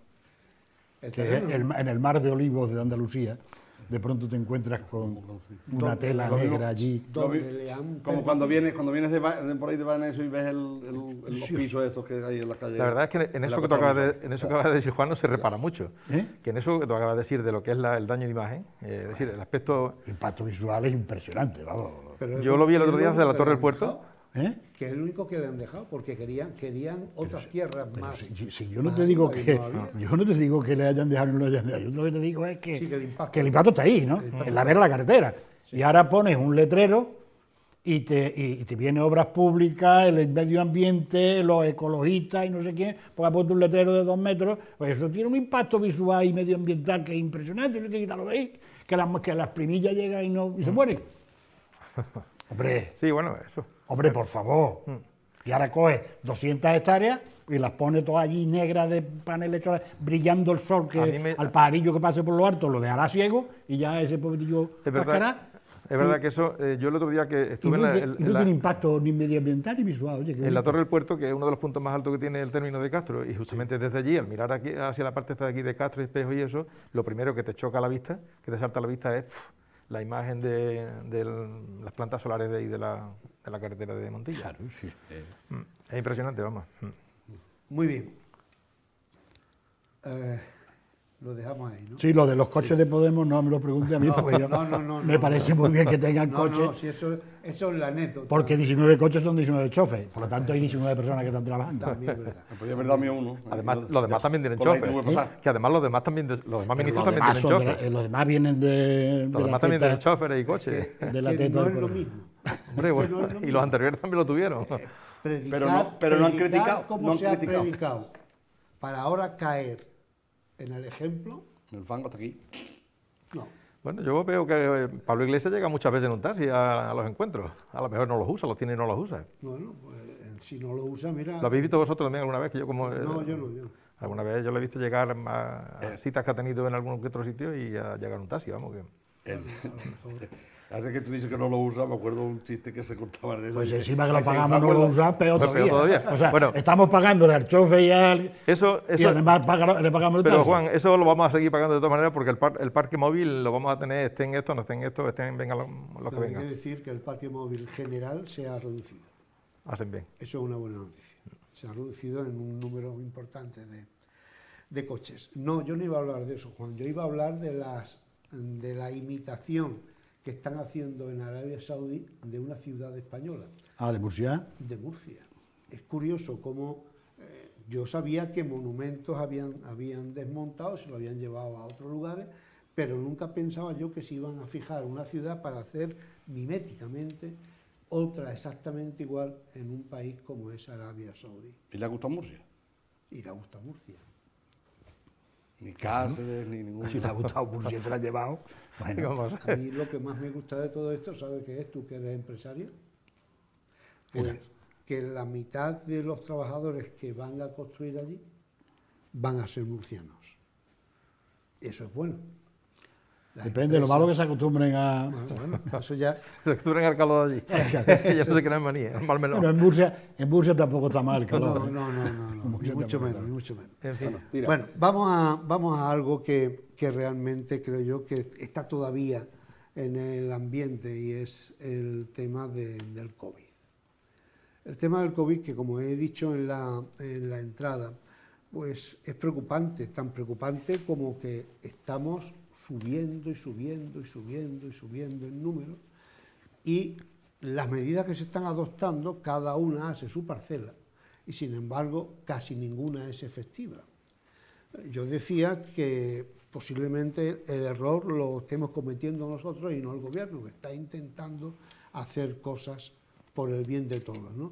en el mar de olivos de Andalucía, de pronto te encuentras con una tela negra allí. Donde le han Como cuando vienes por ahí de Baneso y ves los pisos estos que hay en la calle. La verdad es que en eso que tú acabas de decir, Juan, no se repara mucho. Que en eso que tú acabas de decir de lo que es el daño de imagen, es decir, el aspecto... El impacto visual es impresionante, vamos. Pero Yo lo vi el otro día desde la Torre del Puerto. Que es el único que le han dejado, porque querían otras tierras más. Si yo no te digo yo no te digo que le hayan dejado o no le hayan dejado, yo lo que te digo es que, Sí, que el impacto está ahí, ¿no? En la ver la carretera. Sí. Y ahora pones un letrero y te viene obras públicas, el medio ambiente, los ecologistas y no sé quién, pues ha puesto un letrero de 2 metros, pues eso tiene un impacto visual y medioambiental que es impresionante, eso hay que quitarlo de ahí, que las primillas llegan y se mueren. Hombre. Sí, bueno, eso. Hombre, por favor. Y ahora coge 200 hectáreas y las pone todas allí negras de paneles solares, brillando el sol, que al pajarillo que pase por lo alto lo dejará ciego y ya ese pobrecillo cascará. Es verdad que eso, yo el otro día que estuve no tiene impacto ni medioambiental ni visual. Oye, en la Torre del Puerto, que es uno de los puntos más altos que tiene el término de Castro, y justamente desde allí, al mirar aquí hacia la parte de aquí de Castro, Espejo y eso, lo primero que te choca a la vista, que te salta a la vista es la imagen de las plantas solares de ahí de la carretera de Montilla. Claro, sí. Es impresionante, vamos. Muy bien. Lo dejamos ahí, ¿no? Sí, lo de los coches de Podemos no me lo pregunte a mí, porque me parece muy bien que tengan coches. No, sí, eso es la anécdota. Porque 19 coches son 19 choferes, por lo tanto hay 19 personas que están trabajando. También es verdad. Me podía haber dado uno. Además, los demás también tienen chofer. Que además los demás ministros también tienen chofer. Los demás vienen de los demás también tienen choferes y coches. De la teta no es lo mismo. Hombre, bueno, y los anteriores también lo tuvieron. Pero no han criticado. ¿Cómo se ha predicado? Para ahora caer en el ejemplo. El fango está aquí. No. Bueno, yo veo que Pablo Iglesias llega muchas veces en un taxi a los encuentros. A lo mejor no los usa, los tiene y no los usa. Bueno, pues si no lo usa, mira... ¿Lo habéis visto vosotros también alguna vez? Que yo como, no, yo no. Alguna vez yo lo he visto llegar a citas que ha tenido en algún que otro sitio y a llegar en un taxi, vamos. Hace que tú dices que no lo usa, me acuerdo un chiste que se contaba en eso. Pues encima que lo pagamos no lo usa, peor todavía. O sea, bueno, estamos pagándole al chofer y eso, y además le pagamos el taxi. Pero Juan, eso lo vamos a seguir pagando de todas maneras porque el parque móvil lo vamos a tener, estén esto, no estén esto, vengan los que vengan. Hay que decir que el parque móvil general se ha reducido. Hacen bien. Eso es una buena noticia. Se ha reducido en un número importante de coches. No, yo no iba a hablar de eso, Juan. Yo iba a hablar de la imitación que están haciendo en Arabia Saudí de una ciudad española. Ah, ¿de Murcia? De Murcia. Es curioso cómo yo sabía que monumentos habían desmontado, se lo habían llevado a otros lugares, pero nunca pensaba yo que se iban a fijar una ciudad para hacer miméticamente otra exactamente igual en un país como es Arabia Saudí. ¿Y le ha gustado Murcia? Y le ha gustado Murcia. Ni Cáceres, ni ningún... Si le ha gustado Murcia, se la ha llevado. Bueno, a mí lo que más me gusta de todo esto, ¿sabes qué es? Tú que eres empresario, pues que la mitad de los trabajadores que van a construir allí van a ser murcianos. Eso es bueno. Depende, lo malo que se acostumbren a... Bueno, eso ya... Se acostumbren al calor de allí. Ya no sé qué no es manía, mal menor. Pero en Murcia tampoco está mal el calor. No, ni mucho menos. En fin. Bueno, vamos a algo que realmente creo yo que está todavía en el ambiente y es el tema del COVID. El tema del COVID, que como he dicho en la entrada, pues es preocupante, tan preocupante como que estamos subiendo en número, y las medidas que se están adoptando, cada una hace su parcela, y sin embargo casi ninguna es efectiva. Yo decía que posiblemente el error lo estemos cometiendo nosotros y no el gobierno, que está intentando hacer cosas por el bien de todos, ¿no?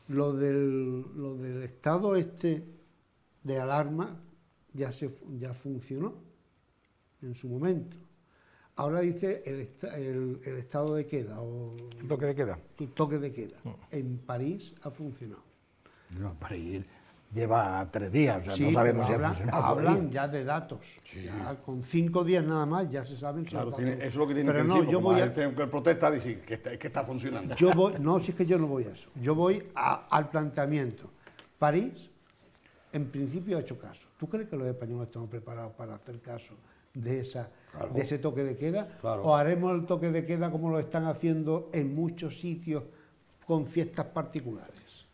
Lo del estado de alarma ya funcionó en su momento. Ahora dice el estado de queda o el toque de queda. El toque de queda. En París ha funcionado. No, París lleva 3 días, o sea, sí, no sabemos si ha funcionado. Hablan ya de datos. Sí. Ya con 5 días nada más ya se saben si claro, los datos. eso es lo que tiene pero que no, decir, yo voy a... que protesta dice que está funcionando. No, si es que yo no voy a eso. Yo voy al planteamiento. París, en principio, ha hecho caso. ¿Tú crees que los españoles estamos preparados para hacer caso Claro. de ese toque de queda, Claro. o haremos el toque de queda como lo están haciendo en muchos sitios con fiestas particulares.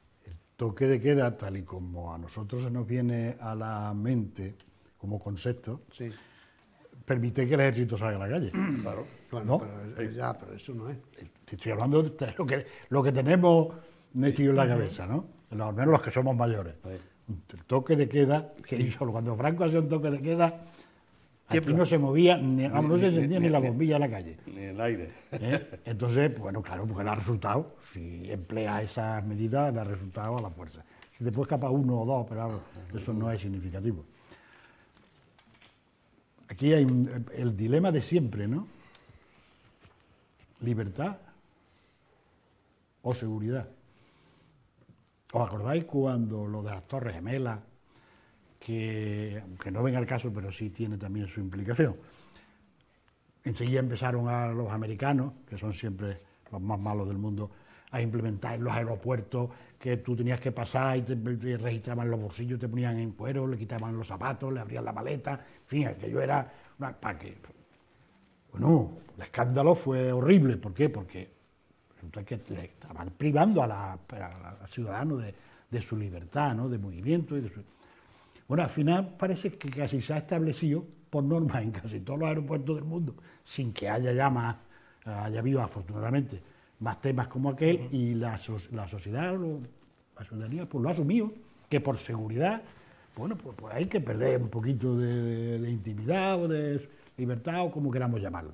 Toque de queda, tal y como a nosotros se nos viene a la mente como concepto, Sí. permite que el ejército salga a la calle. Claro. Bueno, ¿No? pero eso no es. Te estoy hablando de lo que tenemos metido en la cabeza, ¿no? Al menos los que somos mayores. El toque de queda, que cuando Franco hacía un toque de queda, aquí no se movía, no se encendía ni la bombilla en la calle. Ni el aire. Entonces, bueno, claro, porque da resultado. Si emplea esas medidas, da resultado a la fuerza. Si te puede escapar uno o dos, pero vamos, eso no es significativo. Aquí hay el dilema de siempre, ¿no? Libertad o seguridad. ¿Os acordáis cuando lo de las Torres Gemelas, que aunque no venga el caso, pero sí tiene también su implicación? Enseguida empezaron a los americanos, que son siempre los más malos del mundo, a implementar en los aeropuertos que tú tenías que pasar y te registraban los bolsillos, te ponían en cuero, le quitaban los zapatos, le abrían la maleta, en fin, aquello era para que... Bueno, el escándalo fue horrible. ¿Por qué? Porque resulta que le estaban privando al ciudadano de su libertad, ¿no? De movimiento y de su... Bueno, al final parece que casi se ha establecido por norma en casi todos los aeropuertos del mundo, sin que haya haya habido afortunadamente más temas como aquel, y la sociedad, la ciudadanía, pues lo ha asumido, que por seguridad, bueno, pues hay que perder un poquito de intimidad o de libertad o como queramos llamarlo.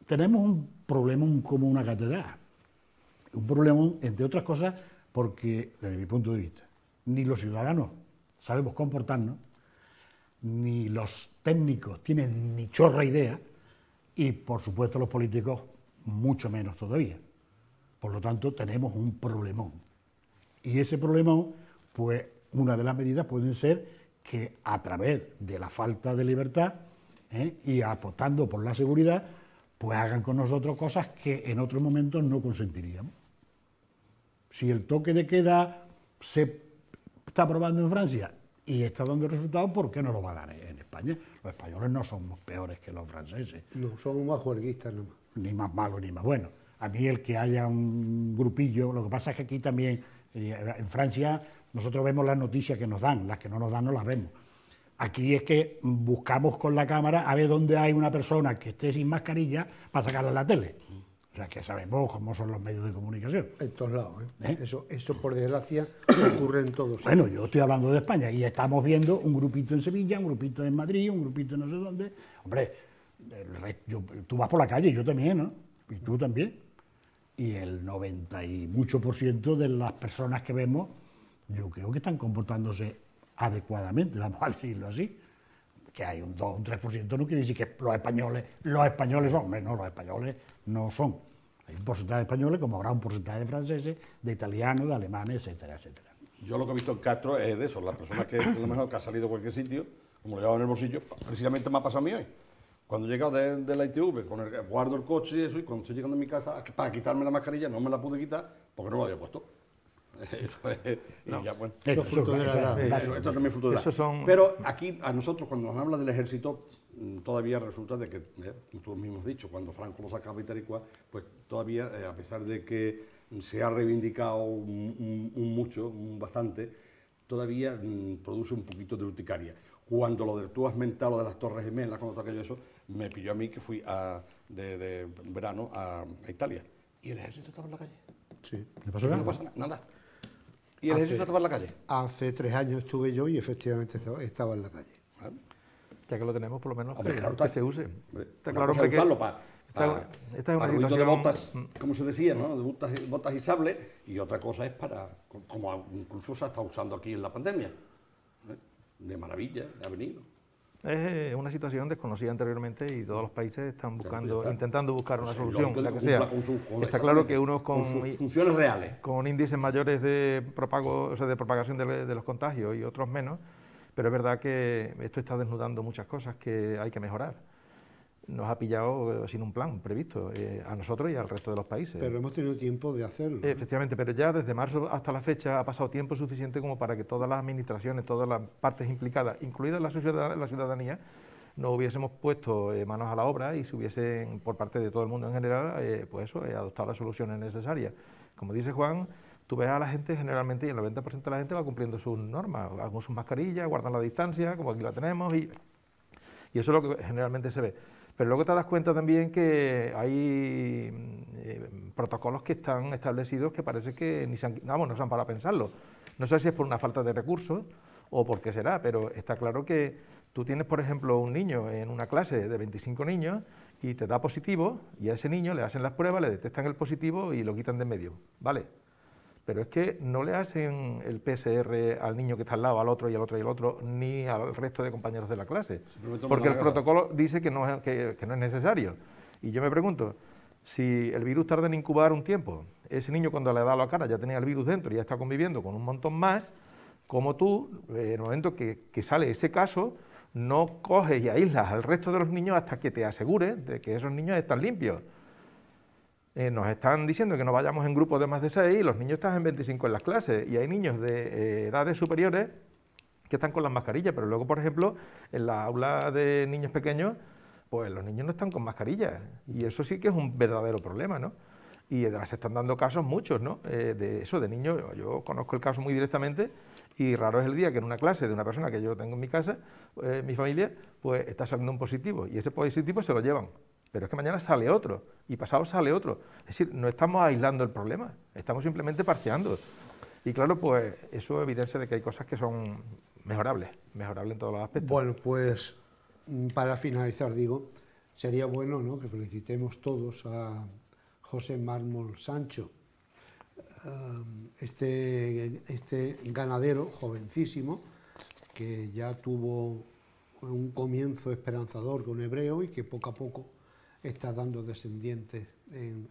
Tenemos un problema como una catedral, un problema, entre otras cosas, porque desde mi punto de vista, ni los ciudadanos sabemos comportarnos, ni los técnicos tienen ni chorra idea, y por supuesto los políticos mucho menos todavía. Por lo tanto, tenemos un problemón. Y ese problemón, pues una de las medidas pueden ser que a través de la falta de libertad y apostando por la seguridad, pues hagan con nosotros cosas que en otros momentos no consentiríamos. Si el toque de queda se está probando en Francia y está dando resultados, ¿por qué no lo va a dar en España? Los españoles no somos peores que los franceses. No, somos más juerguistas nomás. Ni más malos ni más buenos. A mí el que haya un grupillo, lo que pasa es que aquí también, en Francia, nosotros vemos las noticias que nos dan, las que no nos dan no las vemos. Aquí es que buscamos con la cámara a ver dónde hay una persona que esté sin mascarilla para sacarla en la tele. O sea, que sabemos cómo son los medios de comunicación. En todos lados, ¿eh? Eso por desgracia ocurre en todos. Bueno, yo estoy hablando de España y estamos viendo un grupito en Sevilla, un grupito en Madrid, un grupito en no sé dónde. Hombre, tú vas por la calle, yo también, ¿no? Y tú también. Y el 90 y mucho % de las personas que vemos, yo creo que están comportándose adecuadamente, vamos a decirlo así. Que hay un 2, un 3%, no quiere decir que los españoles son, no, los españoles no son. Hay un porcentaje de españoles, como habrá un porcentaje de franceses, de italianos, de alemanes, etcétera, etcétera. Yo lo que he visto en Castro es de eso, la persona que a lo mejor que ha salido a cualquier sitio, como lo llevaba en el bolsillo, precisamente me ha pasado a mí hoy. Cuando he llegado de la ITV, guardo el coche y eso, y cuando estoy llegando a mi casa, para quitarme la mascarilla no me la pude quitar porque no lo había puesto. No. Ya, bueno. Eso es fruto de la edad. Esto también es fruto de la edad. Pero aquí, a nosotros, cuando nos habla del ejército, todavía resulta de que, como tú mismo has dicho, cuando Franco lo sacaba y tal y cual, pues todavía, a pesar de que se ha reivindicado bastante, todavía produce un poquito de urticaria. Cuando tú has mentado lo de las Torres Gemelas, cuando todo aquello eso, me pilló a mí que fui de verano a Italia. Y el ejército estaba en la calle. Sí. ¿Qué pasó? No pasa nada. ¿Y el ejército estaba en la calle? Hace 3 años estuve yo y efectivamente estaba en la calle. Ya que lo tenemos, por lo menos, Hombre, claro, que se use. Está claro que usarlo esta es una ruido de situación... botas, como se decía, ¿no? De botas y sable, y otra cosa es como incluso se ha estado usando aquí en la pandemia. De maravilla, ha venido. Es una situación desconocida anteriormente y todos los países están buscando, intentando buscar una Pues solución, lógico la que que sea. cumpla Está claro que unos con sus funciones reales. con índices mayores de propagación de los contagios y otros menos, pero es verdad que esto está desnudando muchas cosas que hay que mejorar. Nos ha pillado sin un plan previsto, a nosotros y al resto de los países. Pero hemos tenido tiempo de hacerlo. Efectivamente, pero ya desde marzo hasta la fecha ha pasado tiempo suficiente como para que todas las administraciones, todas las partes implicadas, incluida la ciudadanía, no hubiésemos puesto manos a la obra y se hubiesen, por parte de todo el mundo en general, pues eso, adoptado las soluciones necesarias. Como dice Juan, tú ves a la gente generalmente, y el 90% de la gente va cumpliendo sus normas, van con sus mascarillas, guardan la distancia, como aquí la tenemos, y eso es lo que generalmente se ve. Pero luego te das cuenta también que hay protocolos que están establecidos que parece que no se han parado a pensarlo. No sé si es por una falta de recursos o por qué será, pero está claro que tú tienes, por ejemplo, un niño en una clase de 25 niños y te da positivo, y a ese niño le hacen las pruebas, le detectan el positivo y lo quitan de en medio, ¿vale? Pero es que no le hacen el PCR al niño que está al lado, al otro y al otro y al otro, ni al resto de compañeros de la clase, porque el protocolo dice que no es necesario. Y yo me pregunto, si el virus tarda en incubar un tiempo, ese niño cuando le ha dado la cara ya tenía el virus dentro y ya está conviviendo con un montón más, como tú, en el momento que sale ese caso, no coges y aíslas al resto de los niños hasta que te asegures de que esos niños están limpios. Nos están diciendo que no vayamos en grupos de más de 6 y los niños están en 25 en las clases, y hay niños de edades superiores que están con las mascarillas, pero luego, por ejemplo, en la aula de niños pequeños, pues los niños no están con mascarillas, y eso sí que es un verdadero problema, ¿no? Y además se están dando casos muchos, ¿no? De eso, de niños. Yo conozco el caso muy directamente, y raro es el día que en una clase de una persona que yo tengo en mi casa, mi familia, pues está saliendo un positivo, y ese positivo se lo llevan. Pero es que mañana sale otro, y pasado sale otro. Es decir, no estamos aislando el problema, estamos simplemente parcheando. Y claro, pues eso evidencia de que hay cosas que son mejorables en todos los aspectos. Bueno, pues para finalizar, digo, sería bueno, ¿no?, que felicitemos todos a José Mármol Sancho, este ganadero jovencísimo que ya tuvo un comienzo esperanzador con Hebreo y que poco a poco está dando descendientes en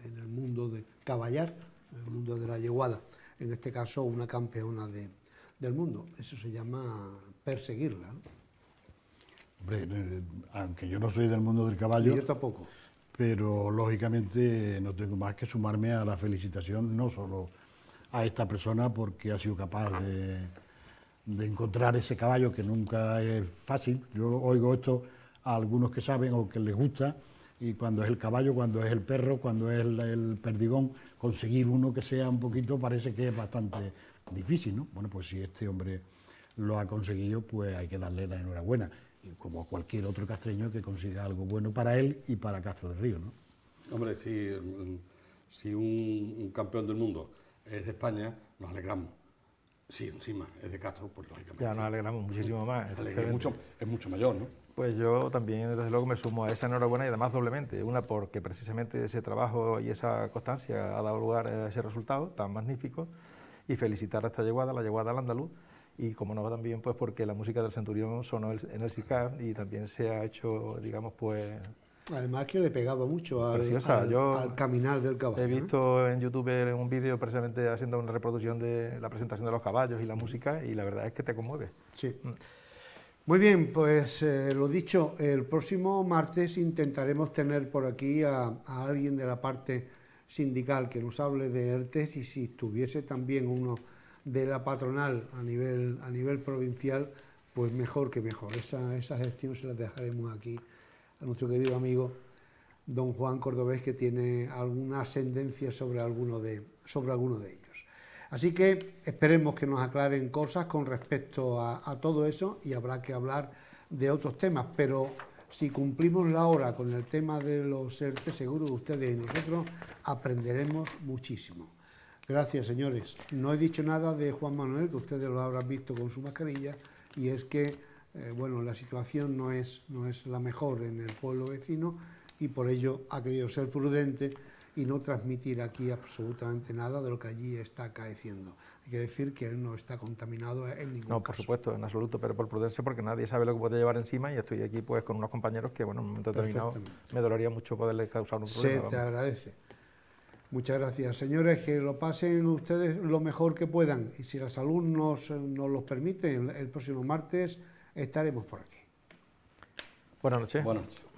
el mundo de caballar, en el mundo de la yeguada, en este caso una campeona del mundo. Eso se llama perseguirla, ¿no? Hombre, aunque yo no soy del mundo del caballo, y yo tampoco, pero lógicamente no tengo más que sumarme a la felicitación, no solo a esta persona porque ha sido capaz de encontrar ese caballo, que nunca es fácil. Yo oigo esto a algunos que saben o que les gusta, y cuando es el caballo, cuando es el perro, cuando es el perdigón, conseguir uno que sea un poquito parece que es bastante difícil, ¿no? Bueno, pues si este hombre lo ha conseguido, pues hay que darle la enhorabuena, como cualquier otro castreño que consiga algo bueno para él y para Castro del Río, ¿no? Hombre, si un campeón del mundo es de España, nos alegramos. Si encima es de Castro, pues lógicamente... Ya nos alegramos muchísimo más. Es mucho mayor, ¿no? Pues yo también, desde luego, me sumo a esa enhorabuena, y además doblemente. Una, porque precisamente ese trabajo y esa constancia ha dado lugar a ese resultado tan magnífico, y felicitar a esta yeguada, la yeguada al andaluz, y como no, también pues porque la música del Centurión sonó en el SICAF y también se ha hecho, digamos, pues... Además que le pegaba mucho al caminar del caballo. He visto en YouTube un vídeo precisamente haciendo una reproducción de la presentación de los caballos y la música, y la verdad es que te conmueve. Sí. Muy bien, pues lo dicho, el próximo martes intentaremos tener por aquí a alguien de la parte sindical que nos hable de ERTES, y si tuviese también uno de la patronal a nivel provincial, pues mejor que mejor. Esa gestión se la dejaremos aquí a nuestro querido amigo don Juan Cordobés, que tiene alguna ascendencia sobre alguno de ellos. Así que esperemos que nos aclaren cosas con respecto a todo eso, y habrá que hablar de otros temas, pero si cumplimos la hora con el tema de los ERTE, seguro que ustedes y nosotros aprenderemos muchísimo. Gracias, señores. No he dicho nada de Juan Manuel, que ustedes lo habrán visto con su mascarilla, y es que bueno, la situación no es la mejor en el pueblo vecino, y por ello ha querido ser prudente y no transmitir aquí absolutamente nada de lo que allí está acaeciendo. Hay que decir que él no está contaminado en ningún caso. No, por supuesto, en absoluto, pero por prudencia, porque nadie sabe lo que puede llevar encima, y estoy aquí pues con unos compañeros que, bueno, en un momento determinado me dolería mucho poderles causar un problema. Se te agradece. Muchas gracias. Señores, que lo pasen ustedes lo mejor que puedan, y si la salud nos lo permite, el próximo martes estaremos por aquí. Buenas noches. Buenas noches.